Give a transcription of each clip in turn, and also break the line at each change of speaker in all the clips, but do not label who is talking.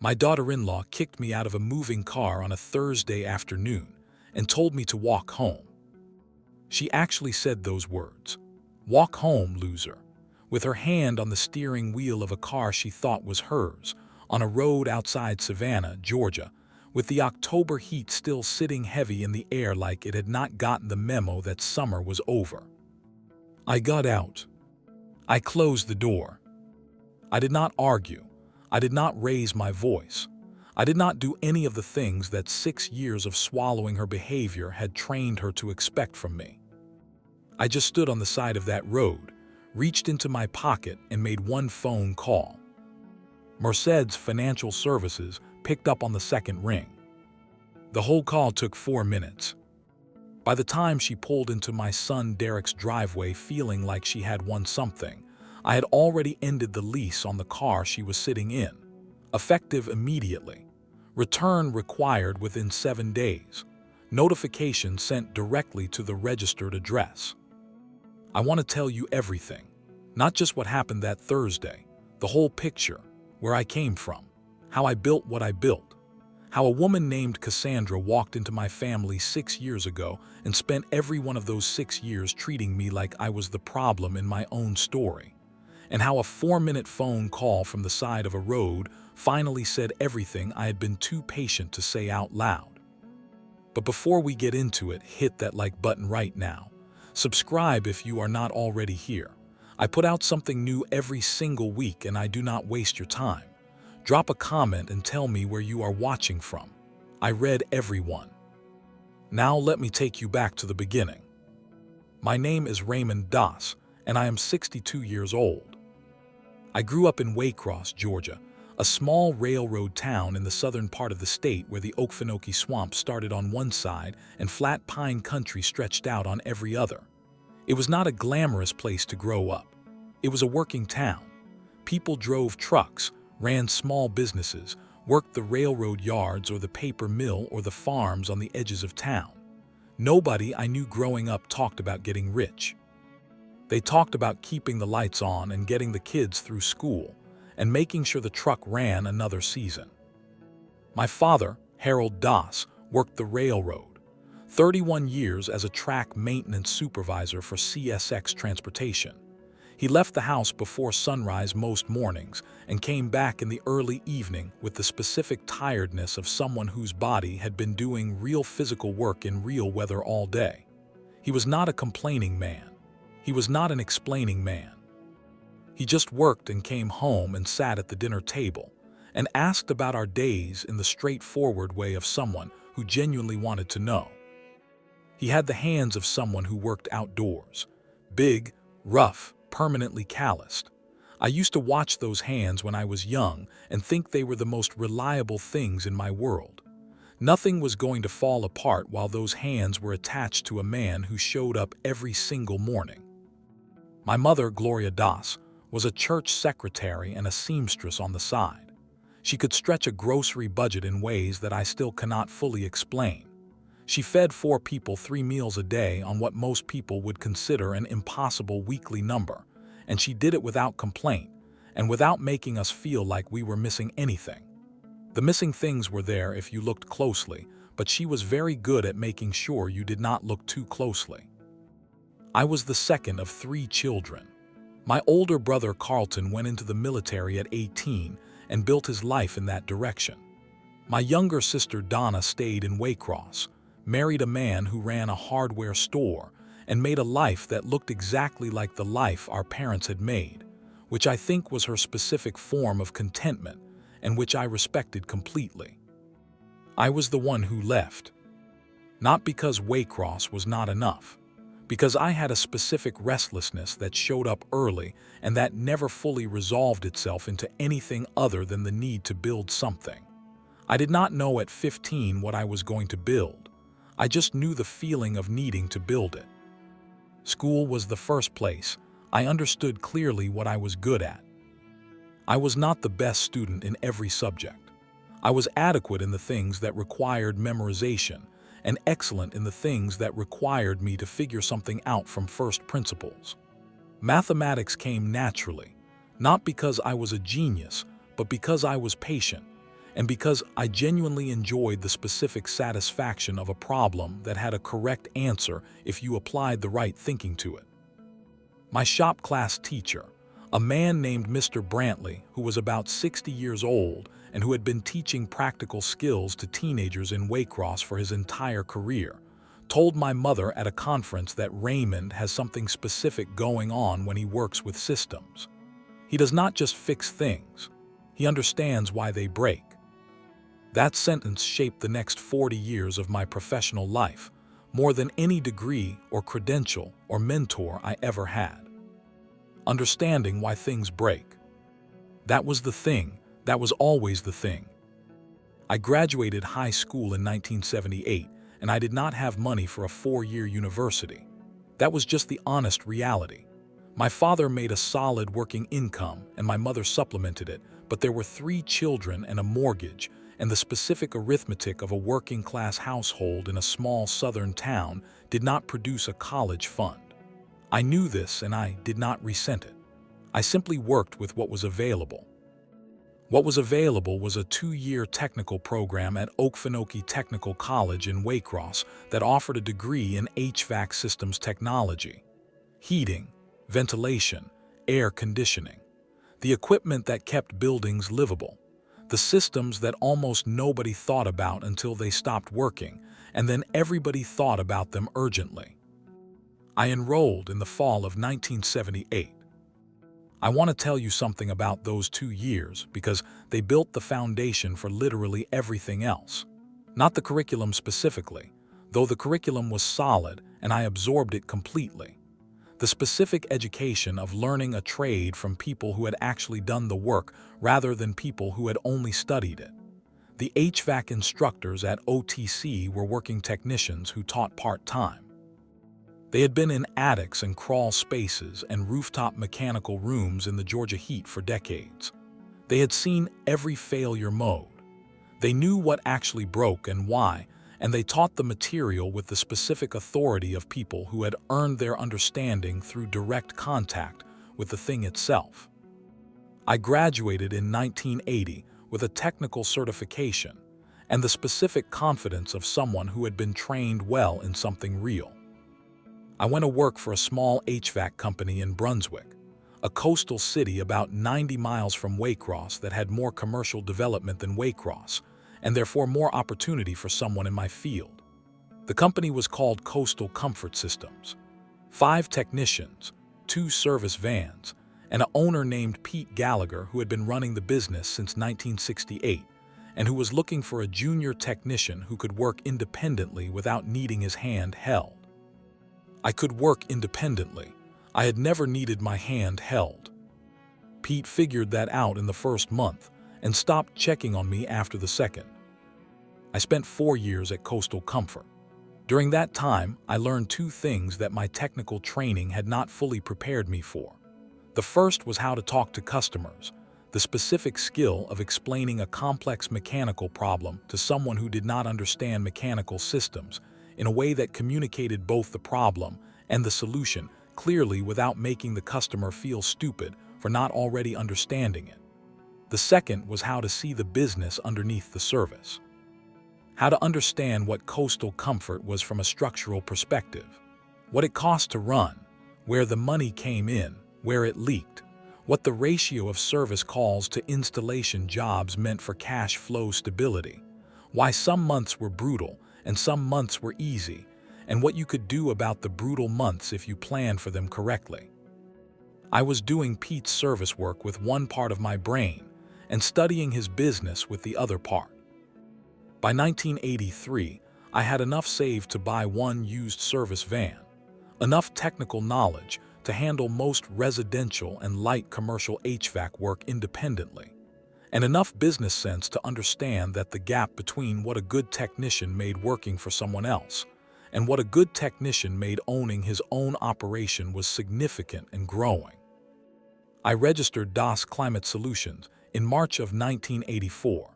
My daughter-in-law kicked me out of a moving car on a Thursday afternoon and told me to walk home. She actually said those words, "Walk home, loser," with her hand on the steering wheel of a car she thought was hers, on a road outside Savannah, Georgia, with the October heat still sitting heavy in the air like it had not gotten the memo that summer was over. I got out. I closed the door. I did not argue. I did not raise my voice. I did not do any of the things that 6 years of swallowing her behavior had trained her to expect from me. I just stood on the side of that road, reached into my pocket, and made one phone call. Merced's Financial Services picked up on the second ring. The whole call took 4 minutes. By the time she pulled into my son Derek's driveway feeling like she had won something, I had already ended the lease on the car she was sitting in. Effective immediately. Return required within 7 days. Notification sent directly to the registered address. I want to tell you everything. Not just what happened that Thursday, the whole picture, where I came from, how I built what I built, how a woman named Cassandra walked into my family 6 years ago and spent every one of those 6 years treating me like I was the problem in my own story, and how a 4-minute phone call from the side of a road finally said everything I had been too patient to say out loud. But before we get into it, hit that like button right now. Subscribe if you are not already here. I put out something new every single week and I do not waste your time. Drop a comment and tell me where you are watching from. I read everyone. Now let me take you back to the beginning. My name is Raymond Das, and I am 62 years old. I grew up in Waycross, Georgia, a small railroad town in the southern part of the state where the Okefenokee Swamp started on one side and flat pine country stretched out on every other. It was not a glamorous place to grow up. It was a working town. People drove trucks, ran small businesses, worked the railroad yards or the paper mill or the farms on the edges of town. Nobody I knew growing up talked about getting rich. They talked about keeping the lights on and getting the kids through school and making sure the truck ran another season. My father, Harold Das, worked the railroad, 31 years as a track maintenance supervisor for CSX Transportation. He left the house before sunrise most mornings and came back in the early evening with the specific tiredness of someone whose body had been doing real physical work in real weather all day. He was not a complaining man. He was not an explaining man. He just worked and came home and sat at the dinner table and asked about our days in the straightforward way of someone who genuinely wanted to know. He had the hands of someone who worked outdoors, big, rough, permanently calloused. I used to watch those hands when I was young and think they were the most reliable things in my world. Nothing was going to fall apart while those hands were attached to a man who showed up every single morning. My mother, Gloria Das, was a church secretary and a seamstress on the side. She could stretch a grocery budget in ways that I still cannot fully explain. She fed 4 people 3 meals a day on what most people would consider an impossible weekly number, and she did it without complaint and without making us feel like we were missing anything. The missing things were there if you looked closely, but she was very good at making sure you did not look too closely. I was the second of 3 children. My older brother Carlton went into the military at 18 and built his life in that direction. My younger sister Donna stayed in Waycross, married a man who ran a hardware store, and made a life that looked exactly like the life our parents had made, which I think was her specific form of contentment and which I respected completely. I was the one who left. Not because Waycross was not enough, because I had a specific restlessness that showed up early and that never fully resolved itself into anything other than the need to build something. I did not know at 15 what I was going to build. I just knew the feeling of needing to build it. School was the first place. I understood clearly what I was good at. I was not the best student in every subject. I was adequate in the things that required memorization and excellent in the things that required me to figure something out from first principles. Mathematics came naturally, not because I was a genius, but because I was patient, and because I genuinely enjoyed the specific satisfaction of a problem that had a correct answer if you applied the right thinking to it. My shop class teacher, a man named Mr. Brantley, who was about 60 years old and who had been teaching practical skills to teenagers in Waycross for his entire career, told my mother at a conference that Raymond has something specific going on when he works with systems. He does not just fix things, he understands why they break. That sentence shaped the next 40 years of my professional life, more than any degree or credential or mentor I ever had. Understanding why things break. That was the thing, that was always the thing. I graduated high school in 1978, and I did not have money for a 4-year university. That was just the honest reality. My father made a solid working income, and my mother supplemented it, but there were 3 children and a mortgage, and the specific arithmetic of a working-class household in a small southern town did not produce a college fund. I knew this, and I did not resent it. I simply worked with what was available. What was available was a 2-year technical program at Okefenokee Technical College in Waycross that offered a degree in HVAC systems technology, heating, ventilation, air conditioning, the equipment that kept buildings livable, the systems that almost nobody thought about until they stopped working, and then everybody thought about them urgently. I enrolled in the fall of 1978. I want to tell you something about those 2 years because they built the foundation for literally everything else. Not the curriculum specifically, though the curriculum was solid and I absorbed it completely. The specific education of learning a trade from people who had actually done the work rather than people who had only studied it. The HVAC instructors at OTC were working technicians who taught part-time. They had been in attics and crawl spaces and rooftop mechanical rooms in the Georgia heat for decades. They had seen every failure mode. They knew what actually broke and why, and they taught the material with the specific authority of people who had earned their understanding through direct contact with the thing itself. I graduated in 1980 with a technical certification and the specific confidence of someone who had been trained well in something real. I went to work for a small HVAC company in Brunswick, a coastal city about 90 miles from Waycross that had more commercial development than Waycross, and therefore more opportunity for someone in my field. The company was called Coastal Comfort Systems. 5 technicians, 2 service vans, and an owner named Pete Gallagher who had been running the business since 1968 and who was looking for a junior technician who could work independently without needing his hand held. I could work independently. I had never needed my hand held. Pete figured that out in the first month and stopped checking on me after the second. I spent 4 years at Coastal Comfort. During that time, I learned 2 things that my technical training had not fully prepared me for. The first was how to talk to customers, the specific skill of explaining a complex mechanical problem to someone who did not understand mechanical systems in a way that communicated both the problem and the solution clearly without making the customer feel stupid for not already understanding it. The second was how to see the business underneath the service. How to understand what Coastal Comfort was from a structural perspective, what it cost to run, where the money came in, where it leaked, what the ratio of service calls to installation jobs meant for cash flow stability, why some months were brutal and some months were easy, and what you could do about the brutal months if you planned for them correctly. I was doing Pete's service work with one part of my brain and studying his business with the other part. By 1983, I had enough saved to buy 1 used service van, enough technical knowledge to handle most residential and light commercial HVAC work independently, and enough business sense to understand that the gap between what a good technician made working for someone else and what a good technician made owning his own operation was significant and growing. I registered DAS Climate Solutions in March of 1984.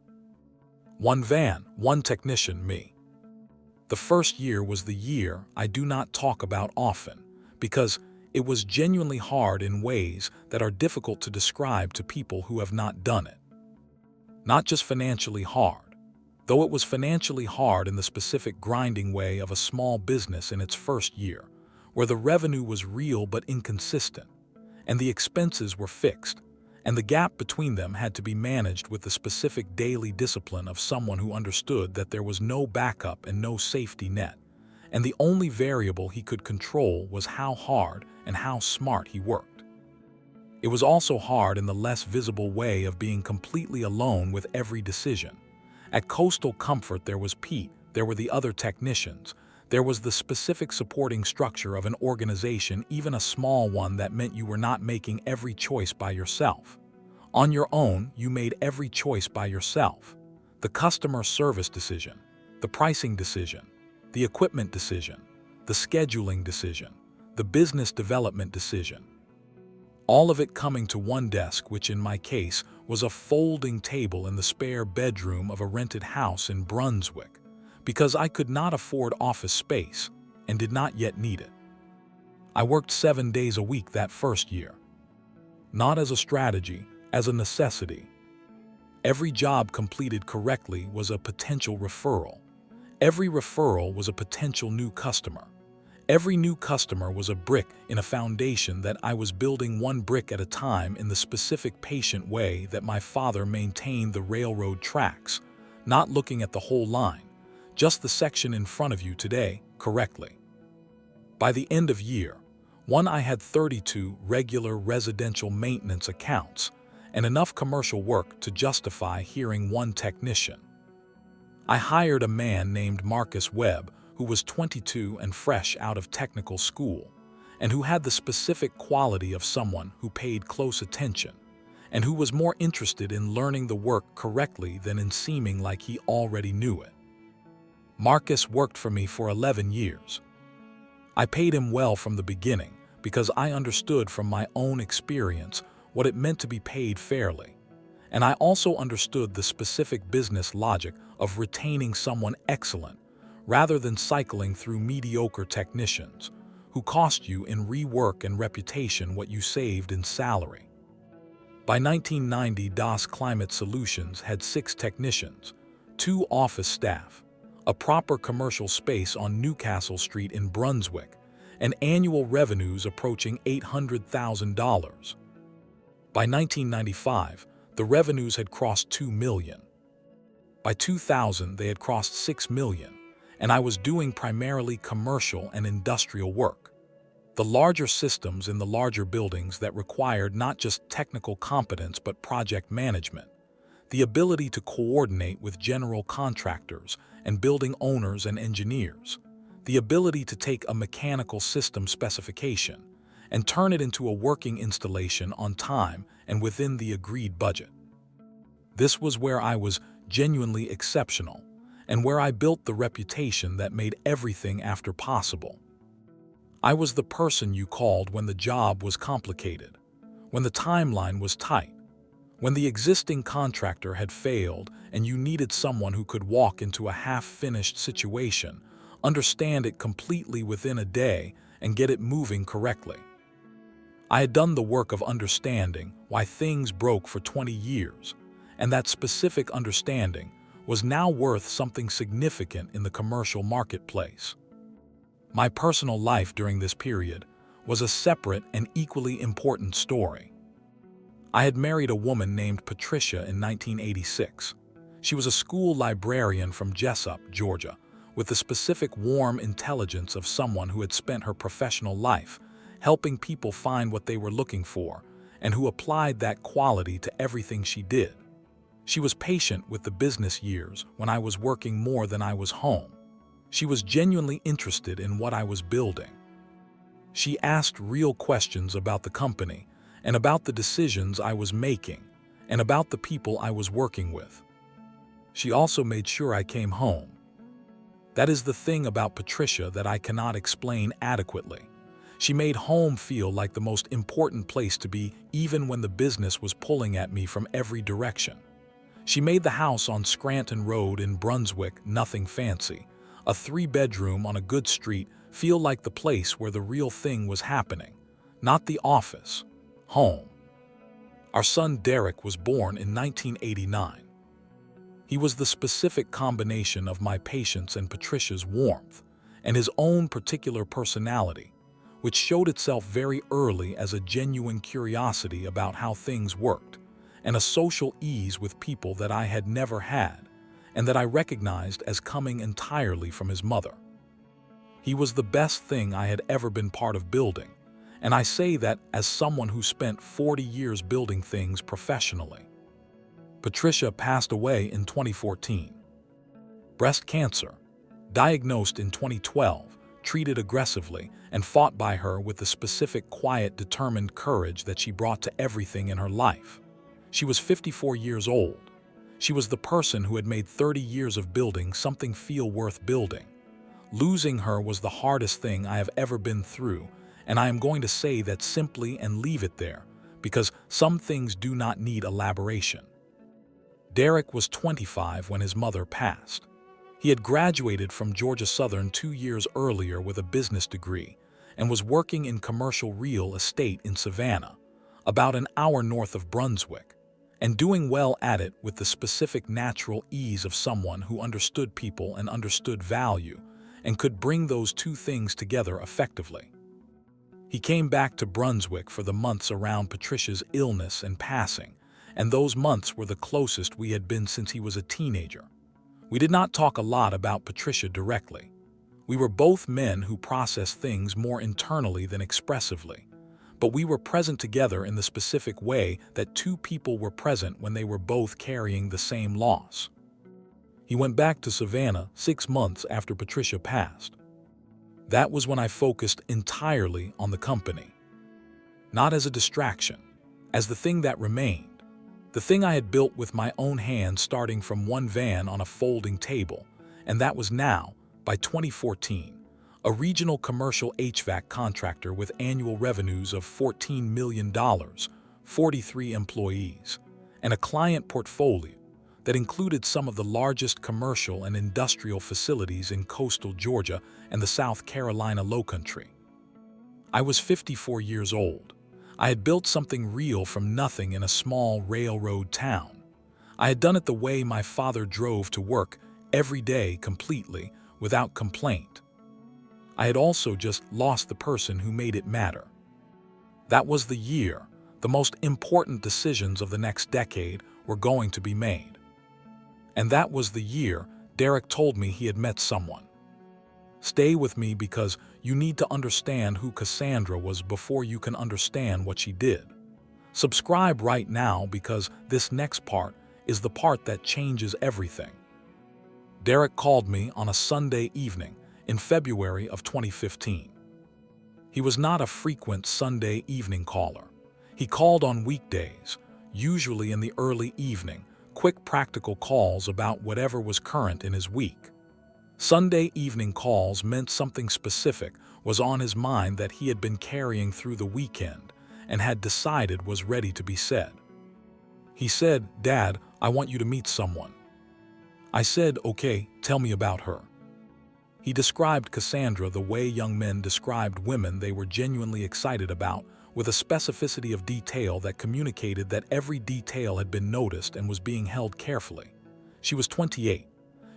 1 van, 1 technician, me. The first year was the year I do not talk about often because it was genuinely hard in ways that are difficult to describe to people who have not done it. Not just financially hard, though it was financially hard in the specific grinding way of a small business in its first year, where the revenue was real but inconsistent, and the expenses were fixed, and the gap between them had to be managed with the specific daily discipline of someone who understood that there was no backup and no safety net, and the only variable he could control was how hard and how smart he worked. It was also hard in the less visible way of being completely alone with every decision. At Coastal Comfort there was Pete, there were the other technicians, there was the specific supporting structure of an organization, even a small one, that meant you were not making every choice by yourself. On your own, you made every choice by yourself. The customer service decision, the pricing decision, the equipment decision, the scheduling decision, the business development decision. All of it coming to one desk, which in my case was a folding table in the spare bedroom of a rented house in Brunswick, because I could not afford office space and did not yet need it. I worked 7 days a week that first year. Not as a strategy, as a necessity. Every job completed correctly was a potential referral. Every referral was a potential new customer. Every new customer was a brick in a foundation that I was building, one brick at a time, in the specific patient way that my father maintained the railroad tracks, not looking at the whole line, just the section in front of you today, correctly. By the end of year one, I had 32 regular residential maintenance accounts and enough commercial work to justify hiring one technician. I hired a man named Marcus Webb, who was 22 and fresh out of technical school, and who had the specific quality of someone who paid close attention, and who was more interested in learning the work correctly than in seeming like he already knew it. Marcus worked for me for 11 years. I paid him well from the beginning because I understood from my own experience what it meant to be paid fairly, and I also understood the specific business logic of retaining someone excellent rather than cycling through mediocre technicians who cost you in rework and reputation what you saved in salary. By 1990, DAS Climate Solutions had 6 technicians, 2 office staff, a proper commercial space on Newcastle Street in Brunswick, and annual revenues approaching $800,000. By 1995, the revenues had crossed 2 million. By 2000, they had crossed 6 million, and I was doing primarily commercial and industrial work. The larger systems in the larger buildings that required not just technical competence but project management, the ability to coordinate with general contractors and building owners and engineers, the ability to take a mechanical system specification and turn it into a working installation on time and within the agreed budget. This was where I was genuinely exceptional, and where I built the reputation that made everything after possible. I was the person you called when the job was complicated, when the timeline was tight, when the existing contractor had failed and you needed someone who could walk into a half-finished situation, understand it completely within a day, and get it moving correctly. I had done the work of understanding why things broke for 20 years, and that specific understanding was now worth something significant in the commercial marketplace. My personal life during this period was a separate and equally important story. I had married a woman named Patricia in 1986. She was a school librarian from Jessup, Georgia, with the specific warm intelligence of someone who had spent her professional life helping people find what they were looking for, and who applied that quality to everything she did. She was patient with the business years when I was working more than I was home. She was genuinely interested in what I was building. She asked real questions about the company and about the decisions I was making and about the people I was working with. She also made sure I came home. That is the thing about Patricia that I cannot explain adequately. She made home feel like the most important place to be, even when the business was pulling at me from every direction. She made the house on Scranton Road in Brunswick, nothing fancy, a 3-bedroom on a good street, feel like the place where the real thing was happening, not the office, home. Our son Derek was born in 1989. He was the specific combination of my patience and Patricia's warmth, and his own particular personality, which showed itself very early as a genuine curiosity about how things worked, and a social ease with people that I had never had, and that I recognized as coming entirely from his mother. He was the best thing I had ever been part of building, and I say that as someone who spent 40 years building things professionally. Patricia passed away in 2014. Breast cancer, diagnosed in 2012, treated aggressively, and fought by her with the specific quiet, determined courage that she brought to everything in her life. She was 54 years old. She was the person who had made 30 years of building something feel worth building. Losing her was the hardest thing I have ever been through, and I am going to say that simply and leave it there, because some things do not need elaboration. Derek was 25 when his mother passed. He had graduated from Georgia Southern 2 years earlier with a business degree and was working in commercial real estate in Savannah, about an hour north of Brunswick, and doing well at it with the specific natural ease of someone who understood people and understood value and could bring those two things together effectively. He came back to Brunswick for the months around Patricia's illness and passing, and those months were the closest we had been since he was a teenager. We did not talk a lot about Patricia directly. We were both men who processed things more internally than expressively, but we were present together in the specific way that two people were present when they were both carrying the same loss. He went back to Savannah 6 months after Patricia passed. That was when I focused entirely on the company. Not as a distraction, as the thing that remained. The thing I had built with my own hands, starting from one van on a folding table, and that was now, by 2014, a regional commercial HVAC contractor with annual revenues of $14 million, 43 employees, and a client portfolio that included some of the largest commercial and industrial facilities in coastal Georgia and the South Carolina Lowcountry. I was 54 years old. I had built something real from nothing in a small railroad town. I had done it the way my father drove to work every day, completely, without complaint. I had also just lost the person who made it matter. That was the year the most important decisions of the next decade were going to be made. And that was the year Derek told me he had met someone. Stay with me, because you need to understand who Cassandra was before you can understand what she did. Subscribe right now, because this next part is the part that changes everything. Derek called me on a Sunday evening in February of 2015. He was not a frequent Sunday evening caller. He called on weekdays, usually in the early evening, quick practical calls about whatever was current in his week. Sunday evening calls meant something specific was on his mind that he had been carrying through the weekend and had decided was ready to be said. He said, "Dad, I want you to meet someone." I said, "Okay, tell me about her." He described Cassandra the way young men described women they were genuinely excited about, with a specificity of detail that communicated that every detail had been noticed and was being held carefully. She was 28.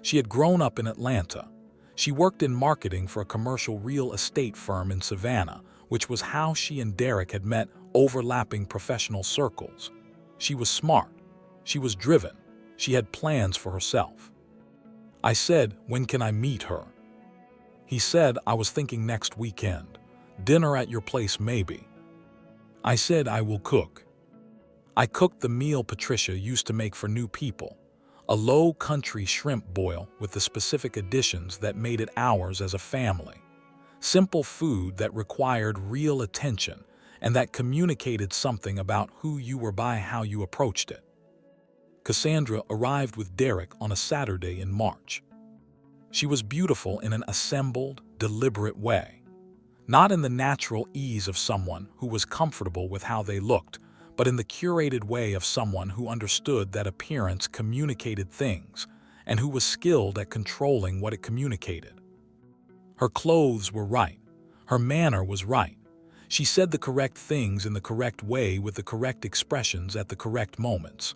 She had grown up in Atlanta. She worked in marketing for a commercial real estate firm in Savannah, which was how she and Derek had met, overlapping professional circles. She was smart. She was driven. She had plans for herself. I said, "When can I meet her?" He said, "I was thinking next weekend. Dinner at your place, maybe." I said, "I will cook." I cooked the meal Patricia used to make for new people, a low-country shrimp boil with the specific additions that made it ours as a family. Simple food that required real attention and that communicated something about who you were by how you approached it. Cassandra arrived with Derek on a Saturday in March. She was beautiful in an assembled, deliberate way. Not in the natural ease of someone who was comfortable with how they looked, but in the curated way of someone who understood that appearance communicated things and who was skilled at controlling what it communicated. Her clothes were right. Her manner was right. She said the correct things in the correct way with the correct expressions at the correct moments.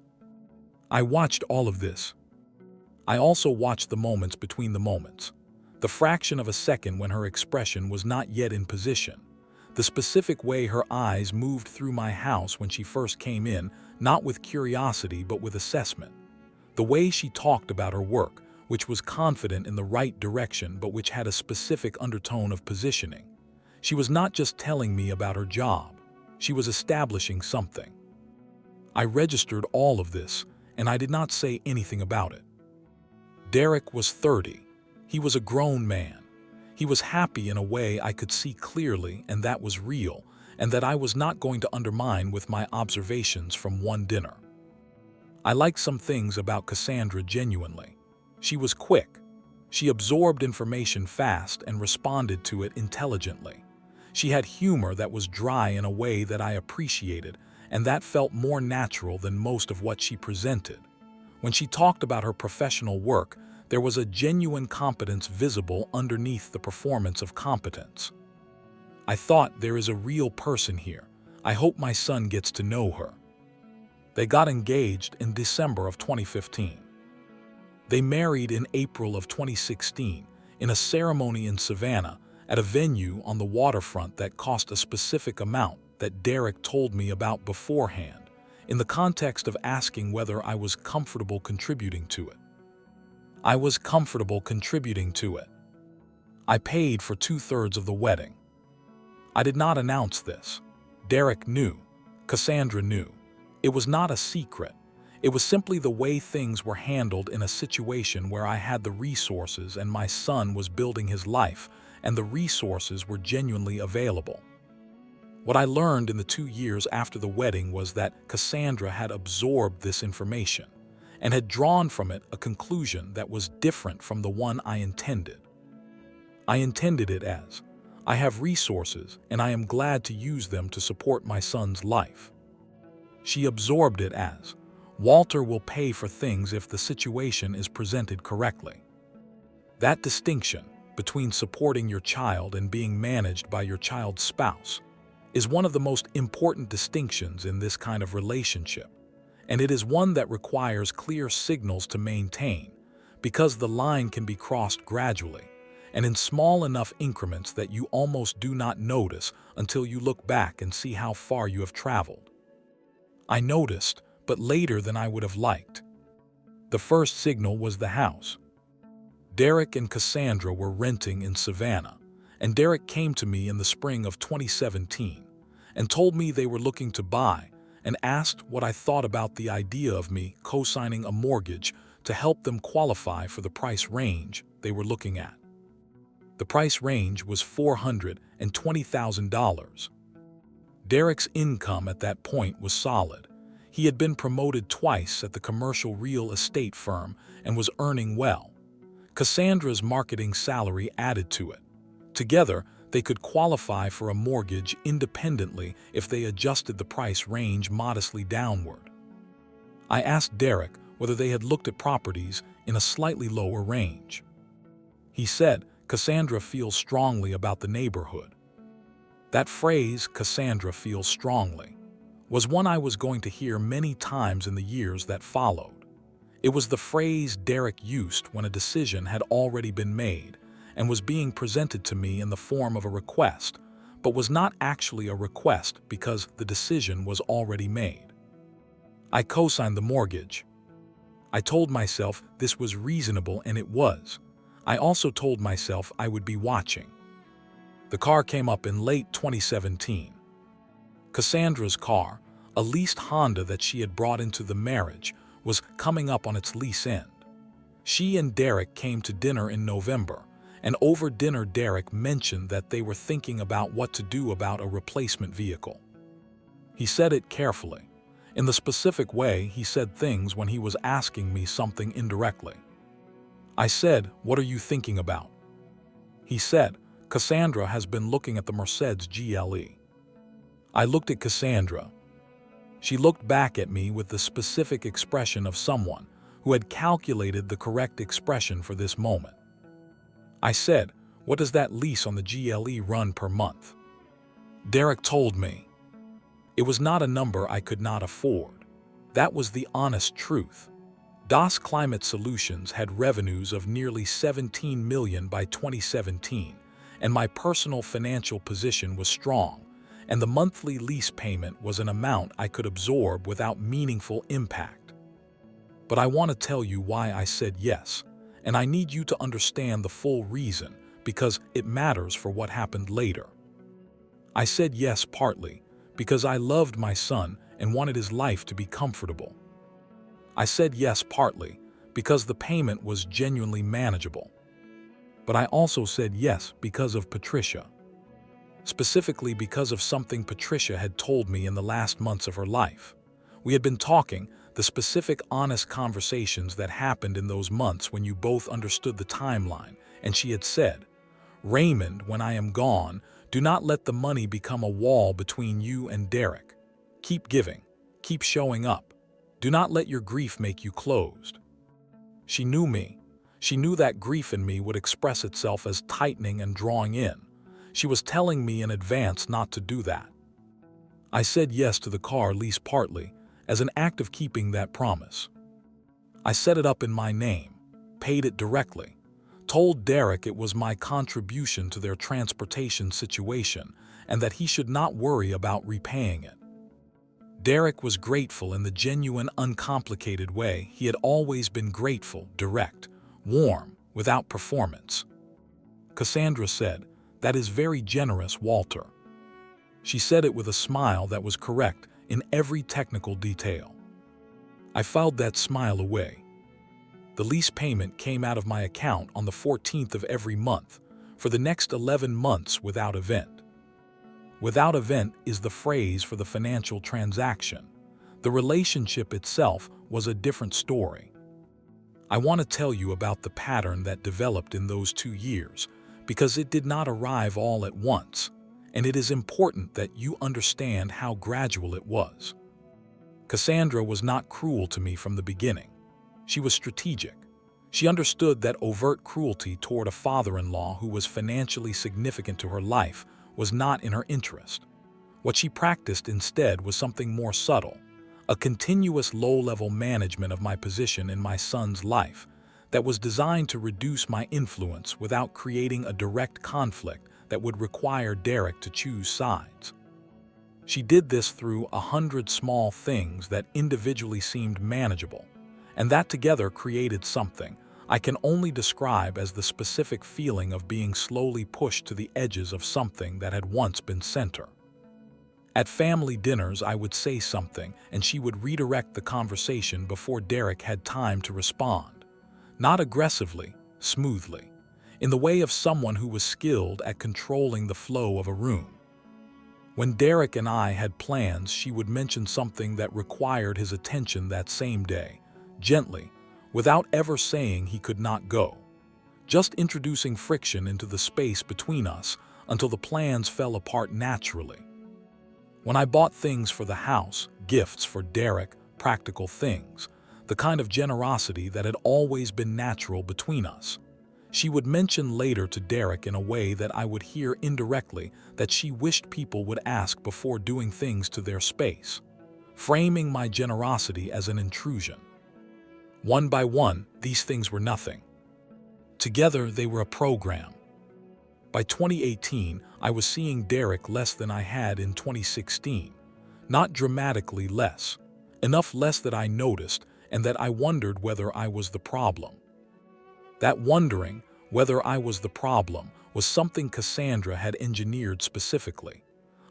I watched all of this. I also watched the moments between the moments, the fraction of a second when her expression was not yet in position, the specific way her eyes moved through my house when she first came in, not with curiosity but with assessment, the way she talked about her work, which was confident in the right direction but which had a specific undertone of positioning. She was not just telling me about her job, she was establishing something. I registered all of this, and I did not say anything about it. Derek was 30. He was a grown man. He was happy in a way I could see clearly, and that was real, and that I was not going to undermine with my observations from one dinner. I liked some things about Cassandra genuinely. She was quick. She absorbed information fast and responded to it intelligently. She had humor that was dry in a way that I appreciated, and that felt more natural than most of what she presented. When she talked about her professional work, there was a genuine competence visible underneath the performance of competence. I thought, there is a real person here. I hope my son gets to know her. They got engaged in December of 2015. They married in April of 2016 in a ceremony in Savannah at a venue on the waterfront that cost a specific amount that Derek told me about beforehand, in the context of asking whether I was comfortable contributing to it. I was comfortable contributing to it. I paid for 2/3 of the wedding. I did not announce this. Derek knew. Cassandra knew. It was not a secret. It was simply the way things were handled in a situation where I had the resources and my son was building his life, and the resources were genuinely available. What I learned in the 2 years after the wedding was that Cassandra had absorbed this information and had drawn from it a conclusion that was different from the one I intended. I intended it as, I have resources and I am glad to use them to support my son's life. She absorbed it as, Walter will pay for things if the situation is presented correctly. That distinction between supporting your child and being managed by your child's spouse is one of the most important distinctions in this kind of relationship, and it is one that requires clear signals to maintain, because the line can be crossed gradually and in small enough increments that you almost do not notice until you look back and see how far you have traveled. I noticed, but later than I would have liked. The first signal was the house. Derek and Cassandra were renting in Savannah, and Derek came to me in the spring of 2017 and told me they were looking to buy and asked what I thought about the idea of me co-signing a mortgage to help them qualify for the price range they were looking at. The price range was $420,000. Derek's income at that point was solid. He had been promoted twice at the commercial real estate firm and was earning well. Cassandra's marketing salary added to it. Together, they could qualify for a mortgage independently if they adjusted the price range modestly downward. I asked Derek whether they had looked at properties in a slightly lower range. He said, Cassandra feels strongly about the neighborhood. That phrase, Cassandra feels strongly, was one I was going to hear many times in the years that followed. It was the phrase Derek used when a decision had already been made and was being presented to me in the form of a request, but was not actually a request because the decision was already made. I co-signed the mortgage. I told myself this was reasonable, and it was. I also told myself I would be watching. The car came up in late 2017. Cassandra's car, a leased Honda that she had brought into the marriage, was coming up on its lease end. She and Derek came to dinner in November, and over dinner Derek mentioned that they were thinking about what to do about a replacement vehicle. He said it carefully. In the specific way he said things when he was asking me something indirectly. I said, "What are you thinking about?" He said, "Cassandra has been looking at the Mercedes GLE." I looked at Cassandra. She looked back at me with the specific expression of someone who had calculated the correct expression for this moment. I said, "What does that lease on the GLE run per month?" Derek told me. It was not a number I could not afford. That was the honest truth. DOS Climate Solutions had revenues of nearly 17 million by 2017, and my personal financial position was strong, and the monthly lease payment was an amount I could absorb without meaningful impact. But I want to tell you why I said yes, and I need you to understand the full reason because it matters for what happened later. I said yes partly because I loved my son and wanted his life to be comfortable. I said yes partly because the payment was genuinely manageable. But I also said yes because of Patricia. Specifically because of something Patricia had told me in the last months of her life. We had been talking, the specific honest conversations that happened in those months when you both understood the timeline, and she had said, "Raymond, when I am gone, do not let the money become a wall between you and Derek. Keep giving, keep showing up. Do not let your grief make you closed." She knew me. She knew that grief in me would express itself as tightening and drawing in. She was telling me in advance not to do that. I said yes to the car lease partly as an act of keeping that promise. I set it up in my name, paid it directly, told Derek it was my contribution to their transportation situation and that he should not worry about repaying it. Derek was grateful in the genuine, uncomplicated way he had always been grateful, direct, warm, without performance. Cassandra said, "That is very generous, Walter." She said it with a smile that was correct in every technical detail. I filed that smile away. The lease payment came out of my account on the 14th of every month for the next 11 months without event. Without event is the phrase for the financial transaction. The relationship itself was a different story. I want to tell you about the pattern that developed in those 2 years because it did not arrive all at once, and it is important that you understand how gradual it was. Cassandra was not cruel to me from the beginning. She was strategic. She understood that overt cruelty toward a father-in-law who was financially significant to her life was not in her interest. What she practiced instead was something more subtle, a continuous low-level management of my position in my son's life that was designed to reduce my influence without creating a direct conflict that would require Derek to choose sides. She did this through 100 small things that individually seemed manageable, and that together created something I can only describe as the specific feeling of being slowly pushed to the edges of something that had once been center. At family dinners, I would say something, and she would redirect the conversation before Derek had time to respond. Not aggressively, smoothly, in the way of someone who was skilled at controlling the flow of a room. When Derek and I had plans, she would mention something that required his attention that same day, gently, without ever saying he could not go, just introducing friction into the space between us until the plans fell apart naturally. When I bought things for the house, gifts for Derek, practical things, the kind of generosity that had always been natural between us, she would mention later to Derek in a way that I would hear indirectly that she wished people would ask before doing things to their space, framing my generosity as an intrusion. One by one, these things were nothing. Together, they were a program. By 2018, I was seeing Derek less than I had in 2016. Not dramatically less, enough less that I noticed and that I wondered whether I was the problem. That wondering whether I was the problem was something Cassandra had engineered specifically.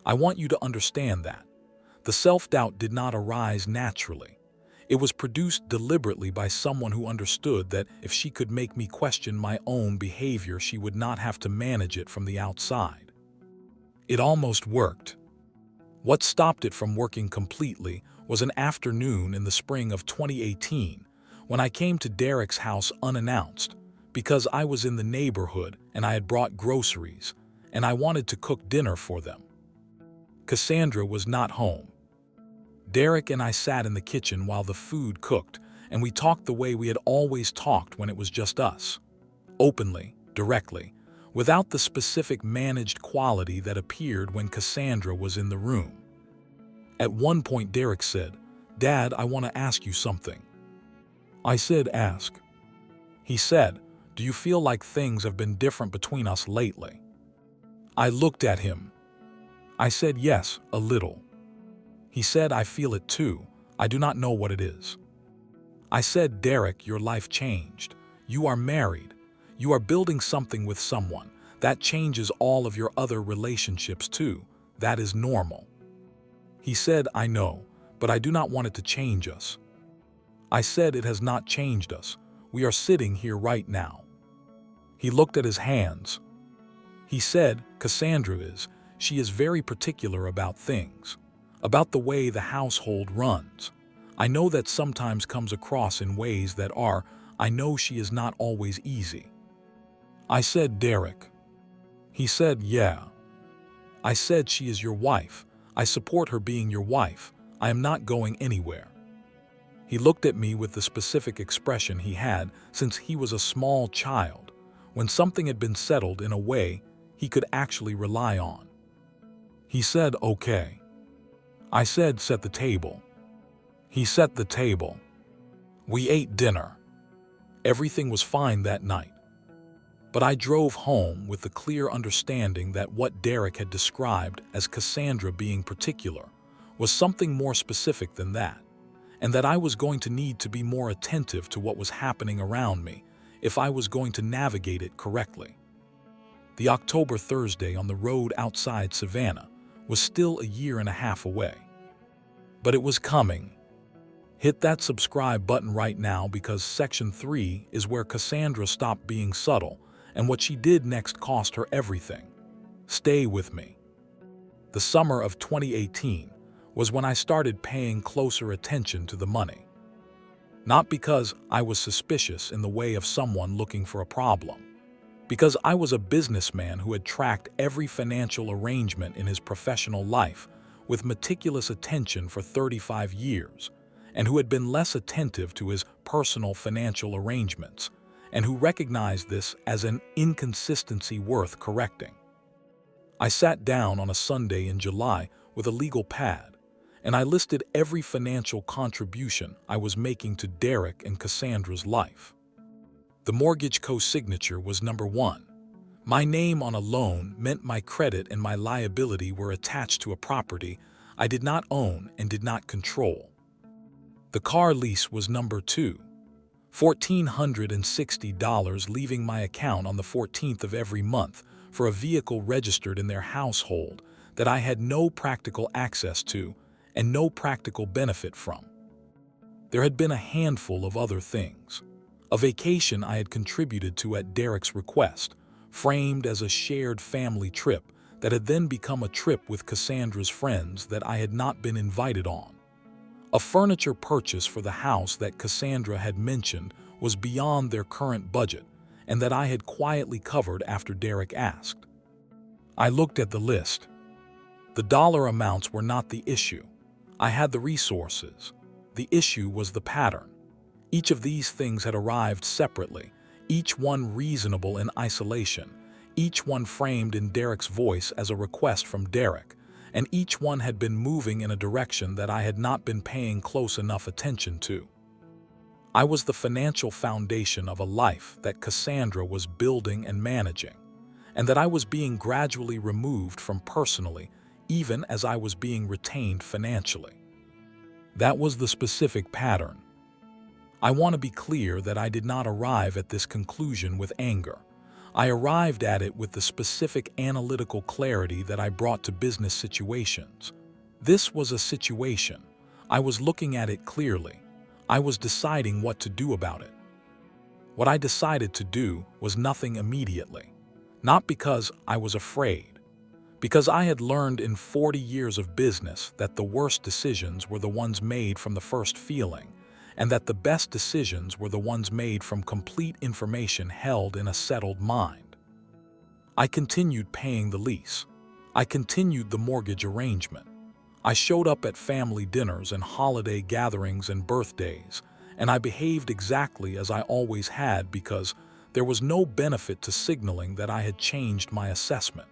I want you to understand that. The self-doubt did not arise naturally. It was produced deliberately by someone who understood that if she could make me question my own behavior, she would not have to manage it from the outside. It almost worked. What stopped it from working completely was an afternoon in the spring of 2018 when I came to Derek's house unannounced because I was in the neighborhood and I had brought groceries and I wanted to cook dinner for them. Cassandra was not home. Derek and I sat in the kitchen while the food cooked, and we talked the way we had always talked when it was just us. Openly, directly, without the specific managed quality that appeared when Cassandra was in the room. At one point Derek said, "Dad, I want to ask you something." I said, ask. He said, do you feel like things have been different between us lately? I looked at him. I said, yes, a little. He said, I feel it too. I do not know what it is. I said, Derek, your life changed. You are married. You are building something with someone. That changes all of your other relationships too. That is normal. He said, I know, but I do not want it to change us. I said, it has not changed us. We are sitting here right now. He looked at his hands. He said, Cassandra she is very particular about things, about the way the household runs. I know that sometimes comes across in ways that I know she is not always easy. I said, Derek. He said, yeah. I said, she is your wife. I support her being your wife. I am not going anywhere. He looked at me with the specific expression he had since he was a small child, when something had been settled in a way he could actually rely on. He said, okay. I said, set the table. He set the table. We ate dinner. Everything was fine that night. But I drove home with the clear understanding that what Derek had described as Cassandra being particular was something more specific than that, and that I was going to need to be more attentive to what was happening around me if I was going to navigate it correctly. The October Thursday on the road outside Savannah was still a year and a half away. But it was coming. Hit that subscribe button right now, because Section 3 is where Cassandra stopped being subtle, and what she did next cost her everything. Stay with me. The summer of 2018 was when I started paying closer attention to the money. Not because I was suspicious in the way of someone looking for a problem, because I was a businessman who had tracked every financial arrangement in his professional life with meticulous attention for 35 years, and who had been less attentive to his personal financial arrangements, and who recognized this as an inconsistency worth correcting. I sat down on a Sunday in July with a legal pad, and I listed every financial contribution I was making to Derek and Cassandra's life. The mortgage co-signature was number 1. My name on a loan meant my credit and my liability were attached to a property I did not own and did not control. The car lease was number 2. $1,460 leaving my account on the 14th of every month for a vehicle registered in their household that I had no practical access to and no practical benefit from. There had been a handful of other things. A vacation I had contributed to at Derek's request, framed as a shared family trip that had then become a trip with Cassandra's friends that I had not been invited on. A furniture purchase for the house that Cassandra had mentioned was beyond their current budget and that I had quietly covered after Derek asked. I looked at the list. The dollar amounts were not the issue. I had the resources. The issue was the pattern. Each of these things had arrived separately, each one reasonable in isolation, each one framed in Derek's voice as a request from Derek, and each one had been moving in a direction that I had not been paying close enough attention to. I was the financial foundation of a life that Cassandra was building and managing, and that I was being gradually removed from personally, even as I was being retained financially. That was the specific pattern. I want to be clear that I did not arrive at this conclusion with anger. I arrived at it with the specific analytical clarity that I brought to business situations. This was a situation. I was looking at it clearly. I was deciding what to do about it. What I decided to do was nothing immediately. Not because I was afraid. Because I had learned in 40 years of business that the worst decisions were the ones made from the first feeling, and that the best decisions were the ones made from complete information held in a settled mind. I continued paying the lease. I continued the mortgage arrangement. I showed up at family dinners and holiday gatherings and birthdays, and I behaved exactly as I always had because there was no benefit to signaling that I had changed my assessment.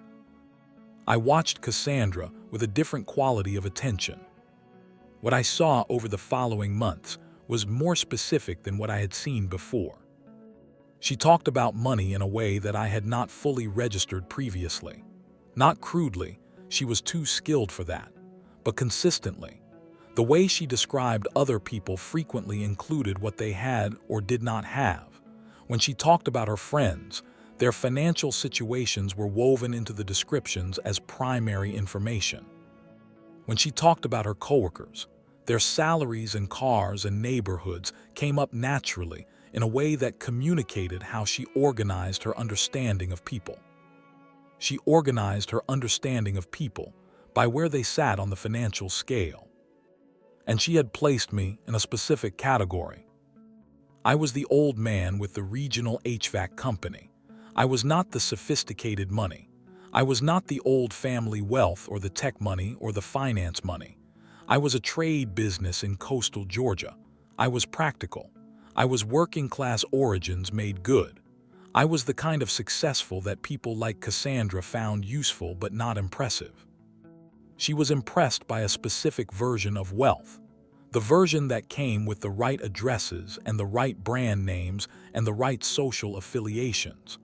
I watched Cassandra with a different quality of attention. What I saw over the following months was more specific than what I had seen before. She talked about money in a way that I had not fully registered previously. Not crudely, she was too skilled for that, but consistently. The way she described other people frequently included what they had or did not have. When she talked about her friends, their financial situations were woven into the descriptions as primary information. When she talked about her coworkers, their salaries and cars and neighborhoods came up naturally in a way that communicated how she organized her understanding of people. She organized her understanding of people by where they sat on the financial scale. And she had placed me in a specific category. I was the old man with the regional HVAC company. I was not the sophisticated money. I was not the old family wealth or the tech money or the finance money. I was a trade business in coastal Georgia. I was practical. I was working class origins made good. I was the kind of successful that people like Cassandra found useful but not impressive. She was impressed by a specific version of wealth, the version that came with the right addresses and the right brand names and the right social affiliations.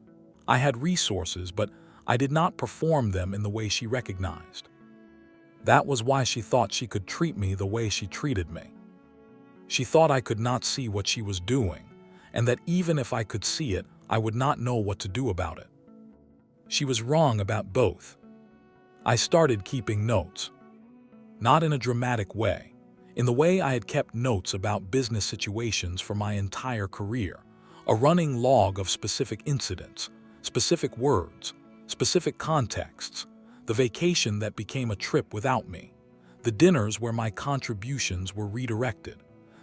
I had resources, but I did not perform them in the way she recognized. That was why she thought she could treat me the way she treated me. She thought I could not see what she was doing, and that even if I could see it, I would not know what to do about it. She was wrong about both. I started keeping notes. Not in a dramatic way, in the way I had kept notes about business situations for my entire career, a running log of specific incidents, specific words, specific contexts, the vacation that became a trip without me, the dinners where my contributions were redirected,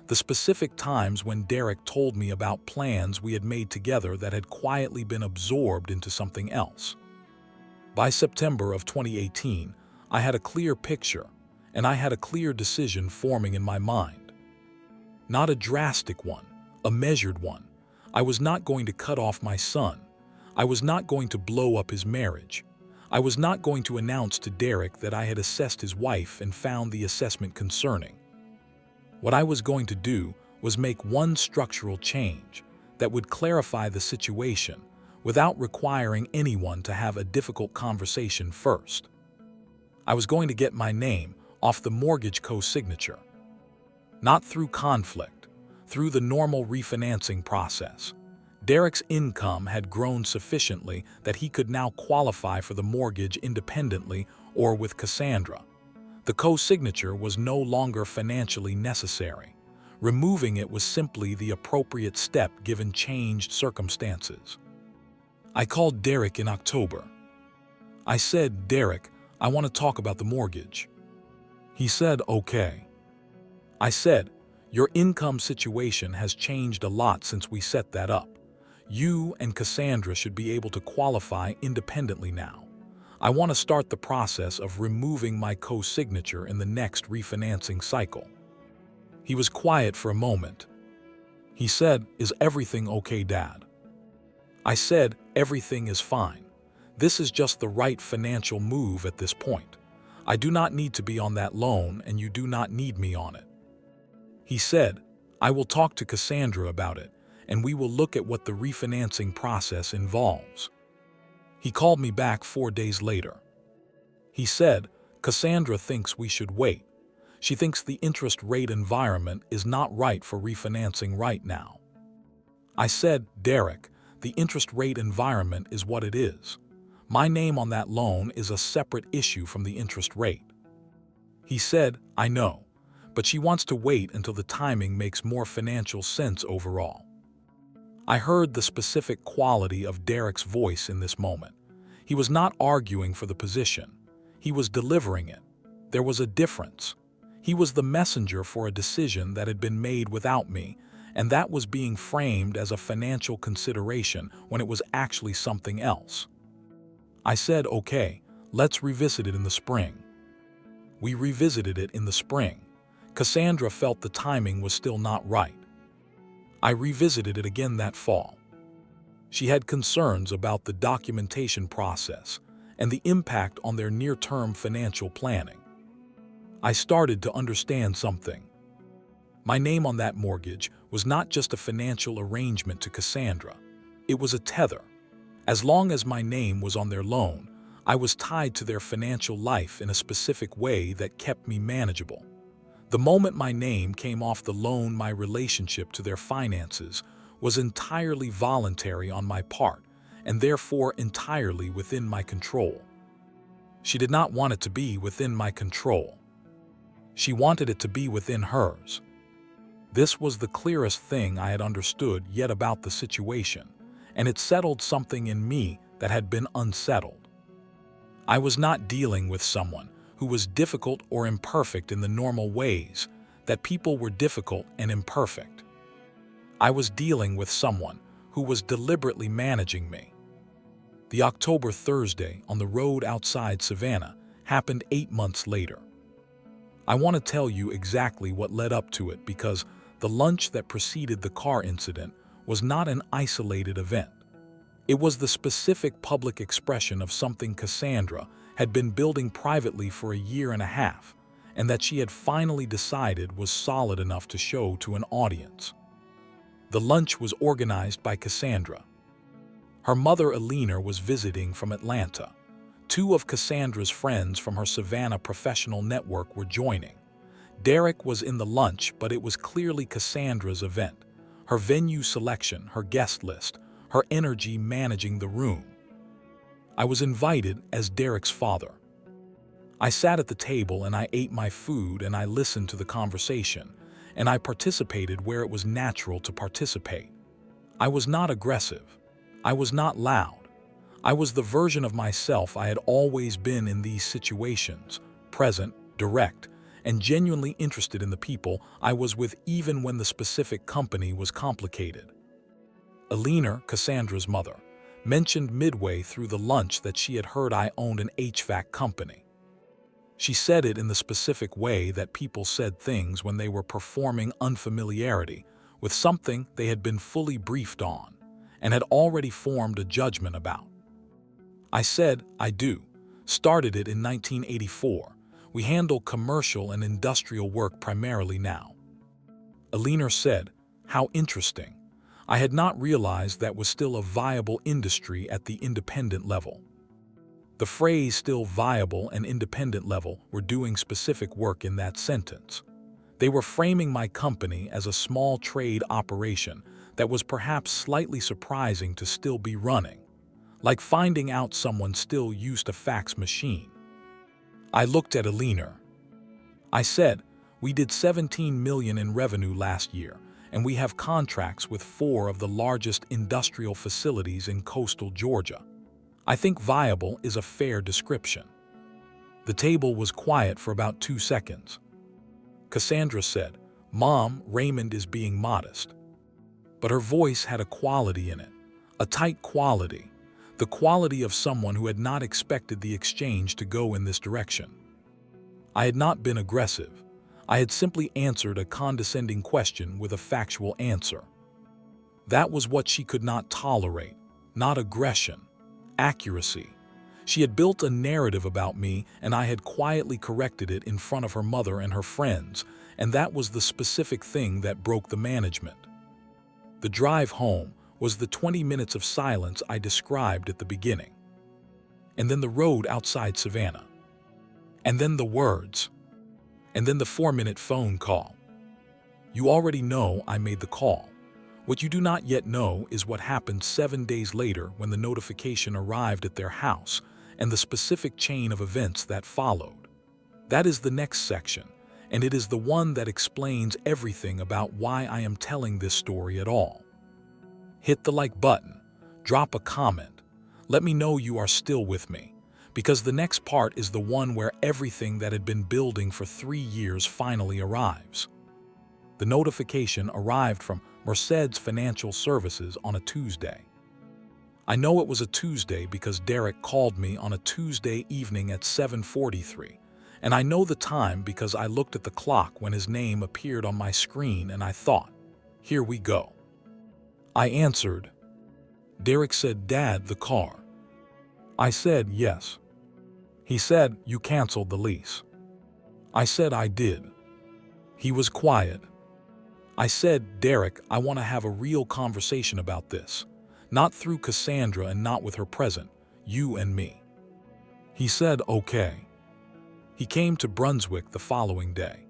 the specific times when Derek told me about plans we had made together that had quietly been absorbed into something else. By September of 2018, I had a clear picture, and I had a clear decision forming in my mind. Not a drastic one, a measured one. I was not going to cut off my son. I was not going to blow up his marriage. I was not going to announce to Derek that I had assessed his wife and found the assessment concerning. What I was going to do was make one structural change that would clarify the situation without requiring anyone to have a difficult conversation first. I was going to get my name off the mortgage co-signature. Not through conflict, through the normal refinancing process. Derek's income had grown sufficiently that he could now qualify for the mortgage independently or with Cassandra. The co-signature was no longer financially necessary. Removing it was simply the appropriate step given changed circumstances. I called Derek in October. I said, "Derek, I want to talk about the mortgage." He said, "Okay." I said, "Your income situation has changed a lot since we set that up. You and Cassandra should be able to qualify independently now. I want to start the process of removing my co-signature in the next refinancing cycle." He was quiet for a moment. He said, "Is everything okay, Dad?" I said, "Everything is fine. This is just the right financial move at this point. I do not need to be on that loan and you do not need me on it." He said, "I will talk to Cassandra about it and we will look at what the refinancing process involves." He called me back 4 days later. He said, "Cassandra thinks we should wait. She thinks the interest rate environment is not right for refinancing right now." I said, "Derek, the interest rate environment is what it is. My name on that loan is a separate issue from the interest rate." He said, "I know, but she wants to wait until the timing makes more financial sense overall." I heard the specific quality of Derek's voice in this moment. He was not arguing for the position. He was delivering it. There was a difference. He was the messenger for a decision that had been made without me, and that was being framed as a financial consideration when it was actually something else. I said, "Okay, let's revisit it in the spring." We revisited it in the spring. Cassandra felt the timing was still not right. I revisited it again that fall. She had concerns about the documentation process and the impact on their near-term financial planning. I started to understand something. My name on that mortgage was not just a financial arrangement to Cassandra. It was a tether. As long as my name was on their loan, I was tied to their financial life in a specific way that kept me manageable. The moment my name came off the loan, my relationship to their finances was entirely voluntary on my part, and therefore entirely within my control. She did not want it to be within my control. She wanted it to be within hers. This was the clearest thing I had understood yet about the situation, and it settled something in me that had been unsettled. I was not dealing with someone who was difficult or imperfect in the normal ways that people were difficult and imperfect. I was dealing with someone who was deliberately managing me. The October Thursday on the road outside Savannah happened 8 months later. I want to tell you exactly what led up to it because the lunch that preceded the car incident was not an isolated event. It was the specific public expression of something Cassandra had been building privately for a year and a half, and that she had finally decided was solid enough to show to an audience. The lunch was organized by Cassandra. Her mother, Alina, was visiting from Atlanta. 2 of Cassandra's friends from her Savannah professional network were joining. Derek was in the lunch, but it was clearly Cassandra's event. Her venue selection, her guest list, her energy managing the room. I was invited as Derek's father. I sat at the table and I ate my food and I listened to the conversation, and I participated where it was natural to participate. I was not aggressive. I was not loud. I was the version of myself I had always been in these situations, present, direct, and genuinely interested in the people I was with even when the specific company was complicated. Alina, Cassandra's mother, mentioned midway through the lunch that she had heard I owned an HVAC company. She said it in the specific way that people said things when they were performing unfamiliarity with something they had been fully briefed on and had already formed a judgment about. I said, I do. Started it in 1984. We handle commercial and industrial work primarily now. Alina said, how interesting. I had not realized that was still a viable industry at the independent level. The phrase still viable and independent level were doing specific work in that sentence. They were framing my company as a small trade operation that was perhaps slightly surprising to still be running, like finding out someone still used a fax machine. I looked at Alina. I said, we did $17 million in revenue last year, and we have contracts with 4 of the largest industrial facilities in coastal Georgia. I think viable is a fair description. The table was quiet for about 2 seconds. Cassandra said, Mom, Raymond is being modest. But her voice had a quality in it, a tight quality, the quality of someone who had not expected the exchange to go in this direction. I had not been aggressive. I had simply answered a condescending question with a factual answer. That was what she could not tolerate, not aggression, accuracy. She had built a narrative about me, and I had quietly corrected it in front of her mother and her friends, and that was the specific thing that broke the management. The drive home was the 20 minutes of silence I described at the beginning. And then the road outside Savannah. And then the words. And then the 4-minute phone call. You already know I made the call. What you do not yet know is what happened 7 days later when the notification arrived at their house and the specific chain of events that followed. That is the next section, and it is the one that explains everything about why I am telling this story at all. Hit the like button, drop a comment, let me know you are still with me, because the next part is the one where everything that had been building for 3 years finally arrives. The notification arrived from Merced's Financial Services on a Tuesday. I know it was a Tuesday because Derek called me on a Tuesday evening at 7:43, and I know the time because I looked at the clock when his name appeared on my screen and I thought, here we go. I answered. Derek said, Dad, the car. I said, yes. He said, you canceled the lease. I said I did. He was quiet. I said, Derek, I want to have a real conversation about this. Not through Cassandra and not with her present, you and me. He said, okay. He came to Brunswick the following day.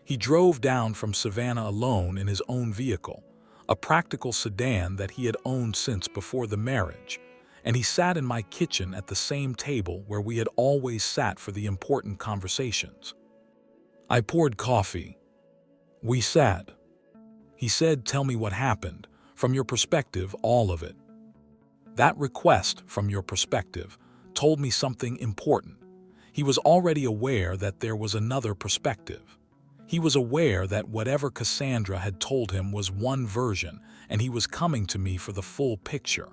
He drove down from Savannah alone in his own vehicle, a practical sedan that he had owned since before the marriage, and he sat in my kitchen at the same table where we had always sat for the important conversations. I poured coffee. We sat. He said, tell me what happened, from your perspective, all of it. That request, from your perspective, told me something important. He was already aware that there was another perspective. He was aware that whatever Cassandra had told him was one version, and he was coming to me for the full picture.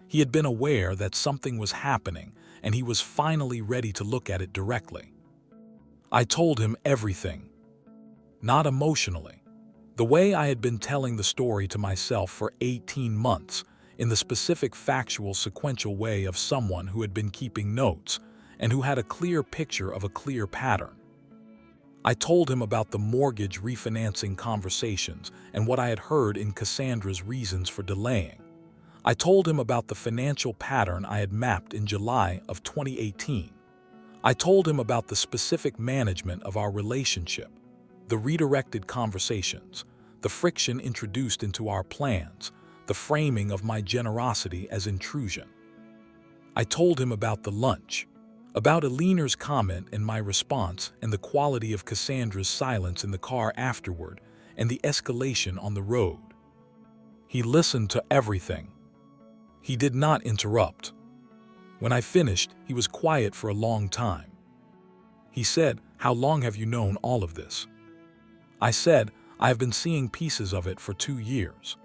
He had been aware that something was happening, and he was finally ready to look at it directly. I told him everything. Not emotionally. The way I had been telling the story to myself for 18 months, in the specific factual sequential way of someone who had been keeping notes, and who had a clear picture of a clear pattern. I told him about the mortgage refinancing conversations and what I had heard in Cassandra's reasons for delaying. I told him about the financial pattern I had mapped in July of 2018. I told him about the specific management of our relationship, the redirected conversations, the friction introduced into our plans, the framing of my generosity as intrusion. I told him about the lunch, about Aliner's comment and my response and the quality of Cassandra's silence in the car afterward and the escalation on the road. He listened to everything. He did not interrupt. When I finished, he was quiet for a long time. He said, how long have you known all of this? I said, I have been seeing pieces of it for 2 years.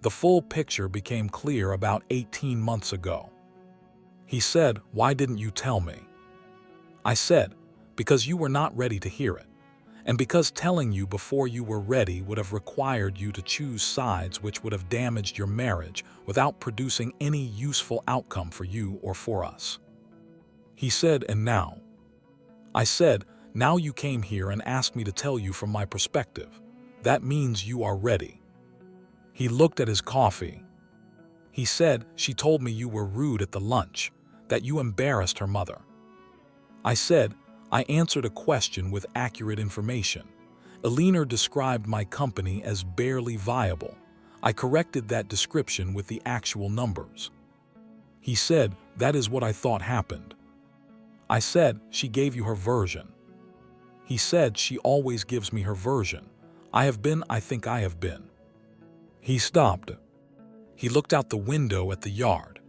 The full picture became clear about 18 months ago. He said, why didn't you tell me? I said, because you were not ready to hear it, and because telling you before you were ready would have required you to choose sides which would have damaged your marriage without producing any useful outcome for you or for us. He said, and now? I said, now you came here and asked me to tell you from my perspective. That means you are ready. He looked at his coffee. He said, she told me you were rude at the lunch, that you embarrassed her mother. I said, I answered a question with accurate information. Aliner described my company as barely viable. I corrected that description with the actual numbers. He said, that is what I thought happened. I said, she gave you her version. He said, she always gives me her version. I think I have been. He stopped. He looked out the window at the yard.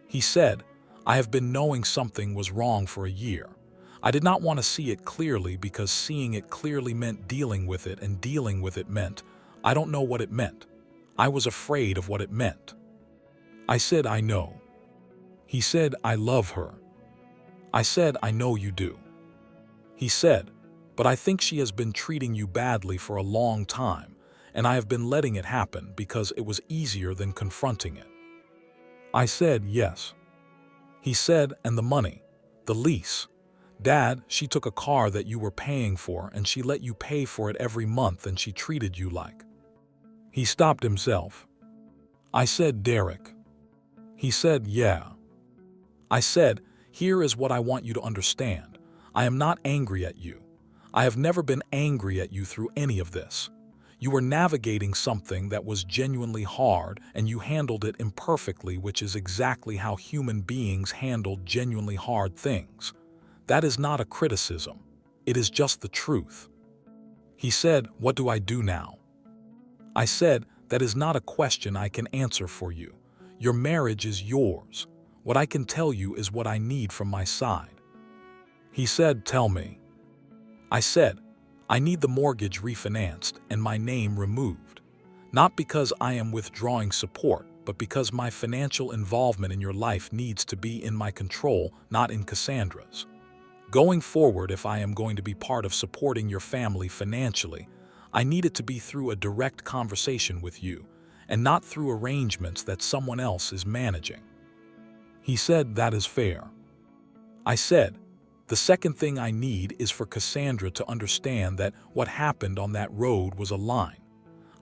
He said, I have been knowing something was wrong for a year. I did not want to see it clearly because seeing it clearly meant dealing with it, and dealing with it meant, I don't know what it meant. I was afraid of what it meant. I said, I know. He said, I love her. I said, I know you do. He said, but I think she has been treating you badly for a long time, and I have been letting it happen because it was easier than confronting it. I said, yes. He said, and the money, the lease. Dad, she took a car that you were paying for and she let you pay for it every month and she treated you like. He stopped himself. I said, Derek. He said, yeah. I said, here is what I want you to understand. I am not angry at you. I have never been angry at you through any of this. You were navigating something that was genuinely hard and you handled it imperfectly, which is exactly how human beings handle genuinely hard things. That is not a criticism. It is just the truth. He said, what do I do now? I said, that is not a question I can answer for you. Your marriage is yours. What I can tell you is what I need from my side. He said, tell me. I said, I need the mortgage refinanced and my name removed. Not because I am withdrawing support, but because my financial involvement in your life needs to be in my control, not in Cassandra's. Going forward, if I am going to be part of supporting your family financially, I need it to be through a direct conversation with you, and not through arrangements that someone else is managing. He said, that is fair. I said, the second thing I need is for Cassandra to understand that what happened on that road was a line.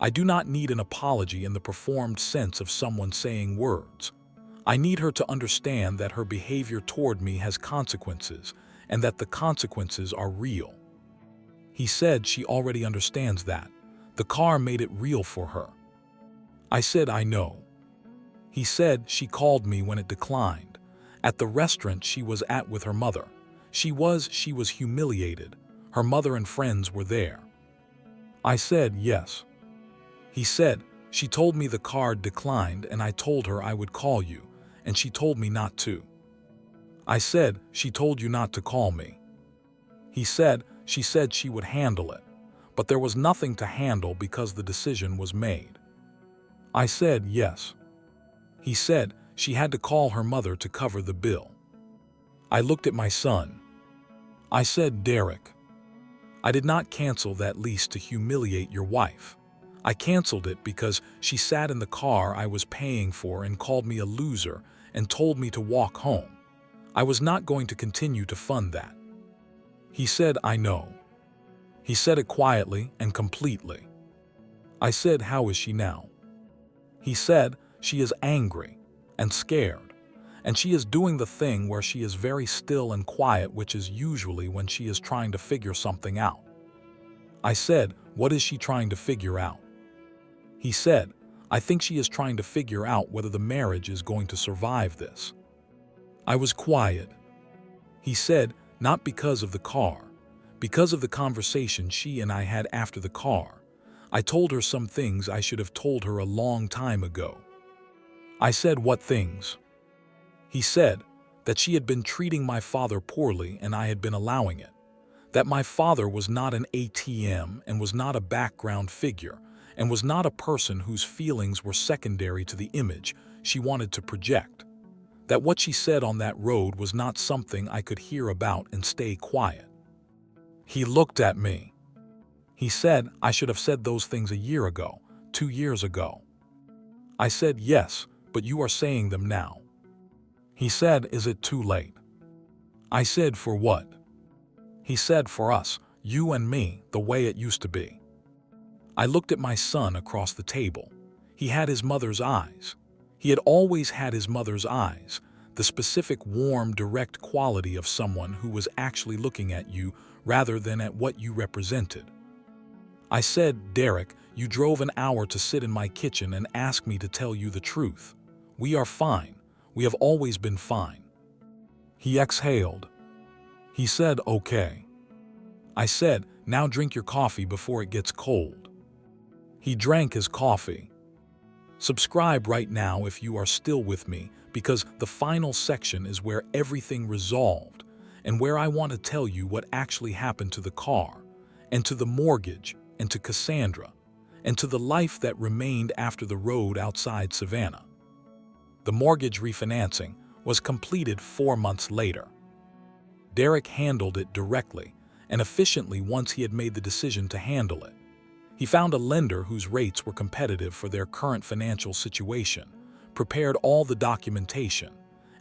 I do not need an apology in the performed sense of someone saying words. I need her to understand that her behavior toward me has consequences and that the consequences are real. He said she already understands that. The car made it real for her. I said I know. He said she called me when it declined. At the restaurant she was at with her mother. She was humiliated. Her mother and friends were there. I said yes. He said, she told me the card declined and I told her I would call you, and she told me not to. I said, she told you not to call me. He said, she said she would handle it, but there was nothing to handle because the decision was made. I said yes. He said, she had to call her mother to cover the bill. I looked at my son. I said, Derek, I did not cancel that lease to humiliate your wife. I canceled it because she sat in the car I was paying for and called me a loser and told me to walk home. I was not going to continue to fund that. He said, I know. He said it quietly and completely. I said, how is she now? He said, she is angry and scared, and she is doing the thing where she is very still and quiet, which is usually when she is trying to figure something out. I said, what is she trying to figure out? He said, I think she is trying to figure out whether the marriage is going to survive this. I was quiet. He said, not because of the car, because of the conversation she and I had after the car. I told her some things I should have told her a long time ago. I said, what things? He said, that she had been treating my father poorly and I had been allowing it. That my father was not an ATM and was not a background figure and was not a person whose feelings were secondary to the image she wanted to project. That what she said on that road was not something I could hear about and stay quiet. He looked at me. He said, I should have said those things a year ago, 2 years ago. I said, yes, but you are saying them now. He said, is it too late? I said, for what? He said, for us, you and me, the way it used to be. I looked at my son across the table. He had his mother's eyes. He had always had his mother's eyes, the specific warm, direct quality of someone who was actually looking at you rather than at what you represented. I said, Derek, you drove an hour to sit in my kitchen and ask me to tell you the truth. We are fine. We have always been fine. He exhaled. He said, okay. I said, now drink your coffee before it gets cold. He drank his coffee. Subscribe right now if you are still with me, because the final section is where everything resolved and where I want to tell you what actually happened to the car and to the mortgage and to Cassandra and to the life that remained after the road outside Savannah. The mortgage refinancing was completed 4 months later. Derek handled it directly and efficiently once he had made the decision to handle it. He found a lender whose rates were competitive for their current financial situation, prepared all the documentation,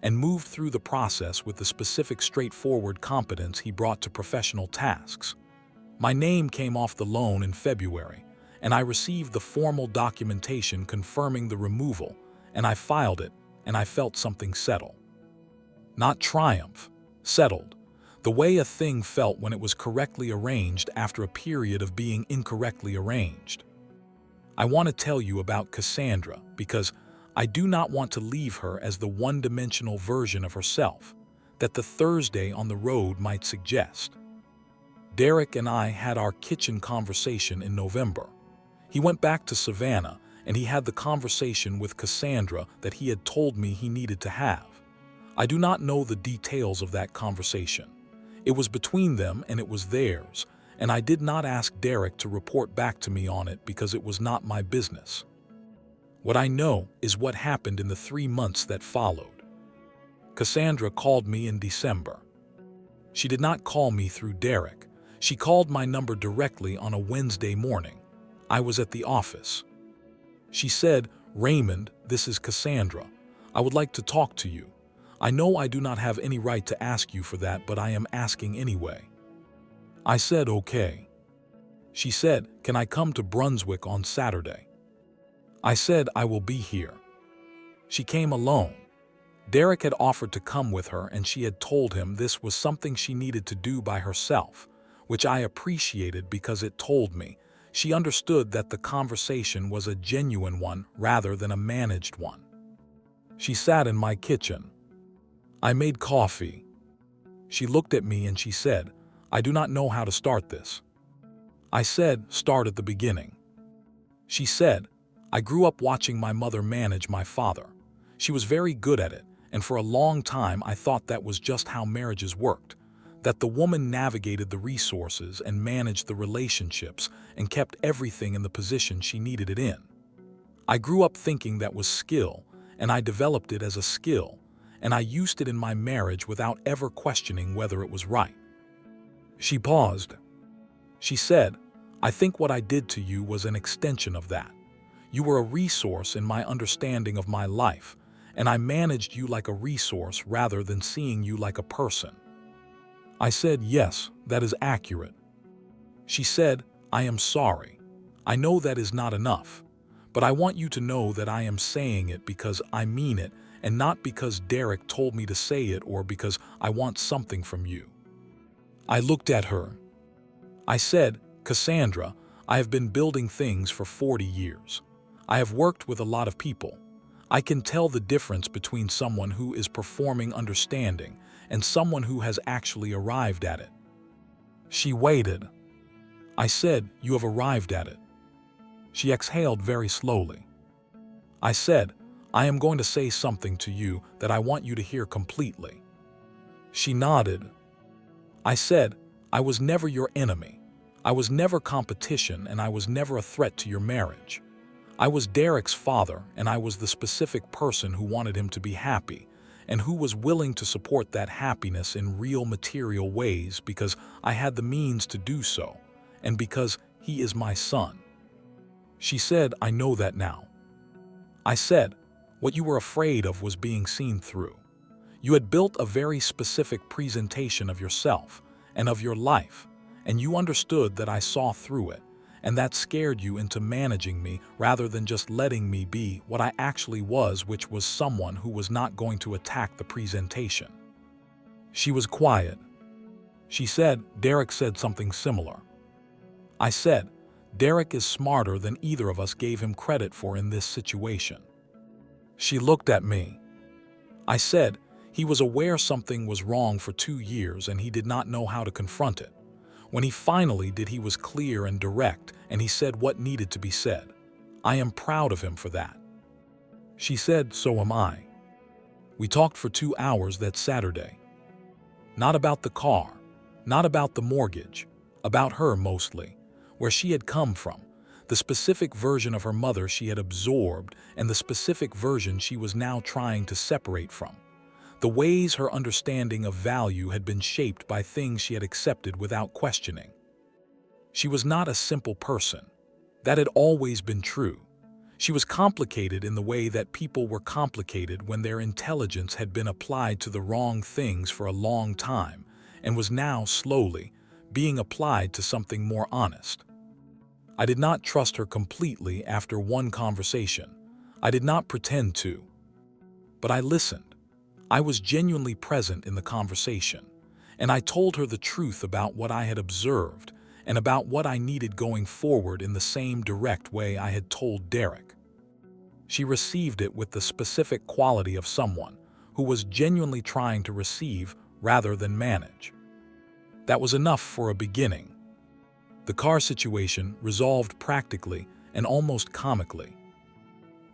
and moved through the process with the specific straightforward competence he brought to professional tasks. My name came off the loan in February, and I received the formal documentation confirming the removal, and I filed it, and I felt something settle. Not triumph, settled. The way a thing felt when it was correctly arranged after a period of being incorrectly arranged. I want to tell you about Cassandra because I do not want to leave her as the one-dimensional version of herself that the Thursday on the road might suggest. Derek and I had our kitchen conversation in November. He went back to Savannah and he had the conversation with Cassandra that he had told me he needed to have. I do not know the details of that conversation. It was between them and it was theirs, and I did not ask Derek to report back to me on it because it was not my business. What I know is what happened in the 3 months that followed. Cassandra called me in December. She did not call me through Derek. She called my number directly on a Wednesday morning. I was at the office. She said, Raymond, this is Cassandra. I would like to talk to you. I know I do not have any right to ask you for that, but I am asking anyway. I said, okay. She said, "Can I come to Brunswick on Saturday?" I said, "I will be here." She came alone. Derek had offered to come with her, and she had told him this was something she needed to do by herself, which I appreciated because it told me she understood that the conversation was a genuine one rather than a managed one. She sat in my kitchen. I made coffee. She looked at me and she said, "I do not know how to start this." I said, "Start at the beginning." She said, "I grew up watching my mother manage my father. She was very good at it, and for a long time I thought that was just how marriages worked, that the woman navigated the resources and managed the relationships and kept everything in the position she needed it in. I grew up thinking that was skill, and I developed it as a skill, and I used it in my marriage without ever questioning whether it was right." She paused. She said, "I think what I did to you was an extension of that. You were a resource in my understanding of my life, and I managed you like a resource rather than seeing you like a person." I said, "Yes, that is accurate." She said, "I am sorry. I know that is not enough, but I want you to know that I am saying it because I mean it and not because Derek told me to say it or because I want something from you." I looked at her. I said, "Cassandra, I have been building things for 40 years. I have worked with a lot of people. I can tell the difference between someone who is performing understanding and someone who has actually arrived at it." She waited. I said, "You have arrived at it." She exhaled very slowly. I said, "I am going to say something to you that I want you to hear completely." She nodded. I said, "I was never your enemy. I was never competition, and I was never a threat to your marriage. I was Derek's father, and I was the specific person who wanted him to be happy, and who was willing to support that happiness in real material ways because I had the means to do so, and because he is my son." She said, "I know that now." I said, "What you were afraid of was being seen through. You had built a very specific presentation of yourself and of your life, and you understood that I saw through it, and that scared you into managing me rather than just letting me be what I actually was, which was someone who was not going to attack the presentation." She was quiet. She said, "Derek said something similar." I said, "Derek is smarter than either of us gave him credit for in this situation." She looked at me. I said, "He was aware something was wrong for 2 years and he did not know how to confront it. When he finally did, he was clear and direct, and he said what needed to be said. I am proud of him for that." She said, "So am I." We talked for 2 hours that Saturday. Not about the car, not about the mortgage, about her mostly, where she had come from, the specific version of her mother she had absorbed, and the specific version she was now trying to separate from. The ways her understanding of value had been shaped by things she had accepted without questioning. She was not a simple person. That had always been true. She was complicated in the way that people were complicated when their intelligence had been applied to the wrong things for a long time and was now slowly being applied to something more honest. I did not trust her completely after one conversation. I did not pretend to. But I listened. I was genuinely present in the conversation, and I told her the truth about what I had observed and about what I needed going forward in the same direct way I had told Derek. She received it with the specific quality of someone who was genuinely trying to receive rather than manage. That was enough for a beginning. The car situation resolved practically and almost comically.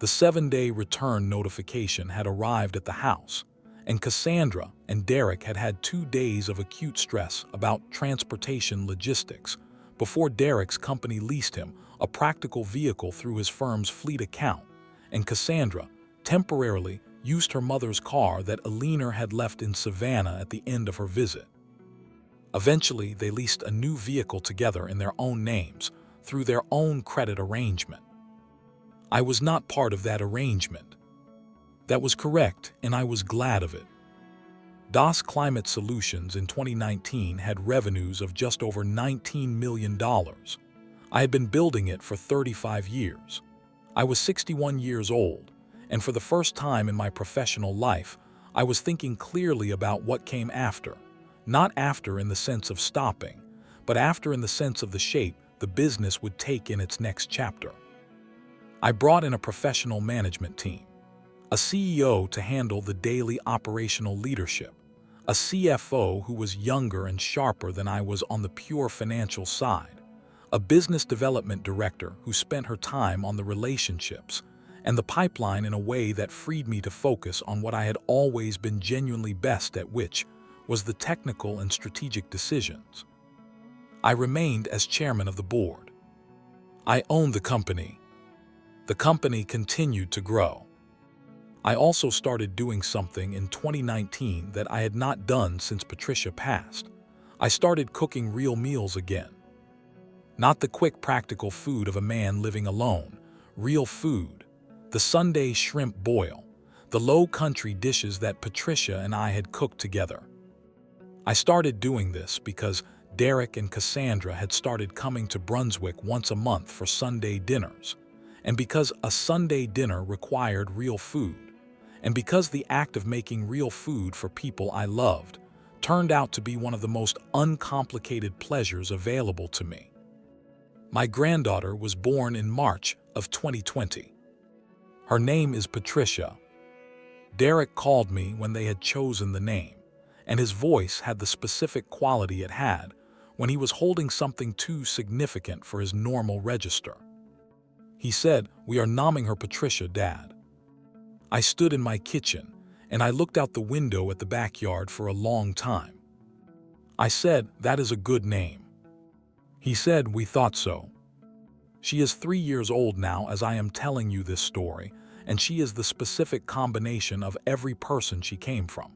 The 7-day return notification had arrived at the house, and Cassandra and Derek had had 2 days of acute stress about transportation logistics before Derek's company leased him a practical vehicle through his firm's fleet account, and Cassandra temporarily used her mother's car that Alina had left in Savannah at the end of her visit. Eventually, they leased a new vehicle together in their own names through their own credit arrangement. I was not part of that arrangement. That was correct, and I was glad of it. DAS Climate Solutions in 2019 had revenues of just over $19 million. I had been building it for 35 years. I was 61 years old, and for the first time in my professional life, I was thinking clearly about what came after. Not after in the sense of stopping, but after in the sense of the shape the business would take in its next chapter. I brought in a professional management team, a CEO to handle the daily operational leadership, a CFO who was younger and sharper than I was on the pure financial side, a business development director who spent her time on the relationships and the pipeline in a way that freed me to focus on what I had always been genuinely best at, which was the technical and strategic decisions. I remained as chairman of the board. I owned the company. The company continued to grow. I also started doing something in 2019 that I had not done since Patricia passed. I started cooking real meals again. Not the quick practical food of a man living alone, real food, the Sunday shrimp boil, the low country dishes that Patricia and I had cooked together. I started doing this because Derek and Cassandra had started coming to Brunswick once a month for Sunday dinners, and because a Sunday dinner required real food, and because the act of making real food for people I loved turned out to be one of the most uncomplicated pleasures available to me. My granddaughter was born in March of 2020. Her name is Patricia. Derek called me when they had chosen the name, and his voice had the specific quality it had when he was holding something too significant for his normal register. He said, "We are naming her Patricia, Dad." I stood in my kitchen, and I looked out the window at the backyard for a long time. I said, "That is a good name." He said, "We thought so." She is 3 years old now as I am telling you this story, and she is the specific combination of every person she came from.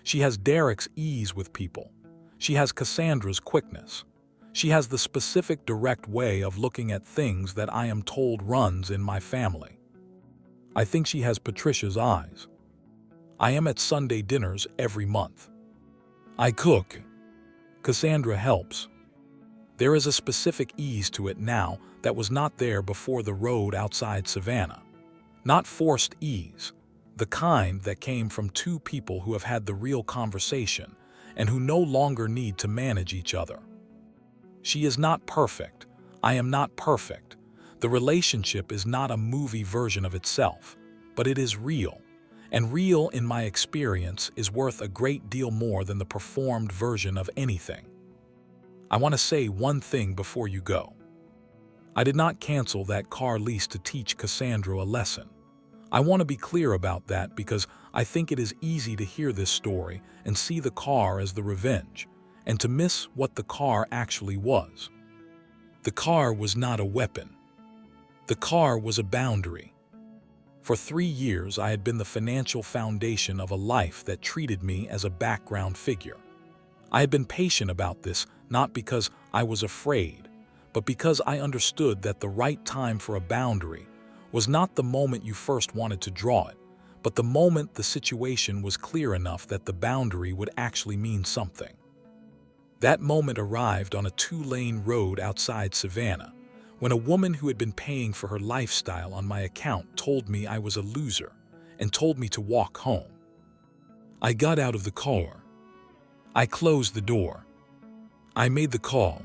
She has Derek's ease with people. She has Cassandra's quickness. She has the specific direct way of looking at things that I am told runs in my family. I think she has Patricia's eyes. I am at Sunday dinners every month. I cook. Cassandra helps. There is a specific ease to it now that was not there before the road outside Savannah. Not forced ease, the kind that came from two people who have had the real conversation and who no longer need to manage each other. She is not perfect. I am not perfect. The relationship is not a movie version of itself, but it is real. And real, in my experience, is worth a great deal more than the performed version of anything. I want to say one thing before you go. I did not cancel that car lease to teach Cassandra a lesson. I want to be clear about that because I think it is easy to hear this story and see the car as the revenge, and to miss what the car actually was. The car was not a weapon. The car was a boundary. For 3 years, I had been the financial foundation of a life that treated me as a background figure. I had been patient about this, not because I was afraid, but because I understood that the right time for a boundary was not the moment you first wanted to draw it, but the moment the situation was clear enough that the boundary would actually mean something. That moment arrived on a 2-lane road outside Savannah, when a woman who had been paying for her lifestyle on my account told me I was a loser and told me to walk home. I got out of the car. I closed the door. I made the call.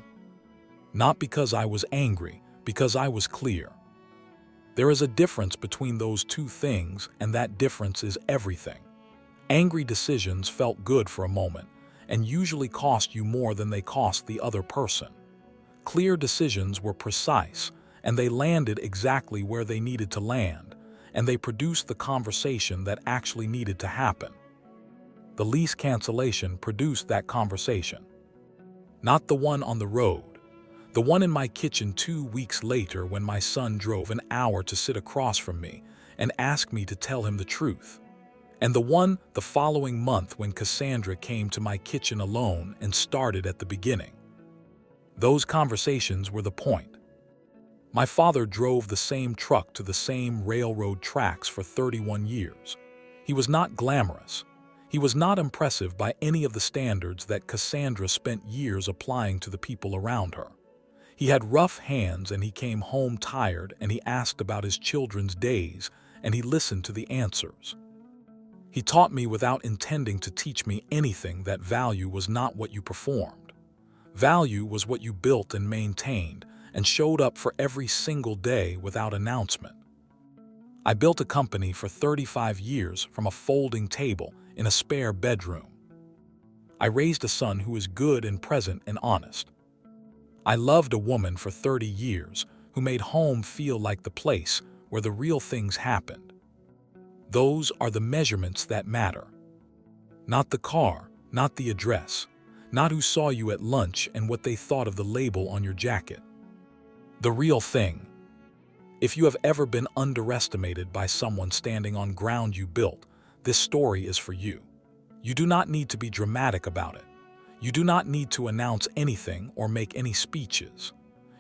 Not because I was angry, because I was clear. There is a difference between those two things, and that difference is everything. Angry decisions felt good for a moment, and usually cost you more than they cost the other person. Clear decisions were precise, and they landed exactly where they needed to land, and they produced the conversation that actually needed to happen. The lease cancellation produced that conversation. Not the one on the road. The one in my kitchen 2 weeks later when my son drove an hour to sit across from me and ask me to tell him the truth. And the one the following month when Cassandra came to my kitchen alone and started at the beginning. Those conversations were the point. My father drove the same truck to the same railroad tracks for 31 years. He was not glamorous. He was not impressive by any of the standards that Cassandra spent years applying to the people around her. He had rough hands and he came home tired and he asked about his children's days and he listened to the answers. He taught me without intending to teach me anything that value was not what you performed. Value was what you built and maintained and showed up for every single day without announcement. I built a company for 35 years from a folding table in a spare bedroom. I raised a son who is good and present and honest. I loved a woman for 30 years who made home feel like the place where the real things happened. Those are the measurements that matter. Not the car, not the address, not who saw you at lunch and what they thought of the label on your jacket. The real thing. If you have ever been underestimated by someone standing on ground you built, this story is for you. You do not need to be dramatic about it. You do not need to announce anything or make any speeches.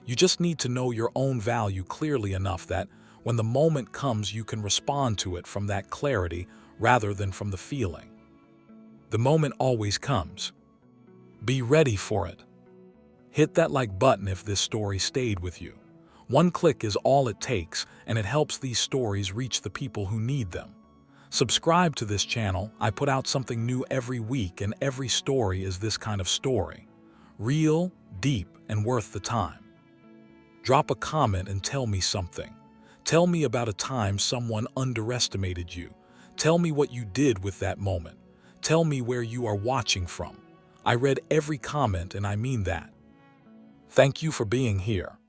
You just need to know your own value clearly enough that when the moment comes, you can respond to it from that clarity rather than from the feeling. The moment always comes. Be ready for it. Hit that like button if this story stayed with you. One click is all it takes, and it helps these stories reach the people who need them. Subscribe to this channel. I put out something new every week, and every story is this kind of story. Real, deep, and worth the time. Drop a comment and tell me something. Tell me about a time someone underestimated you. Tell me what you did with that moment. Tell me where you are watching from. I read every comment and I mean that. Thank you for being here.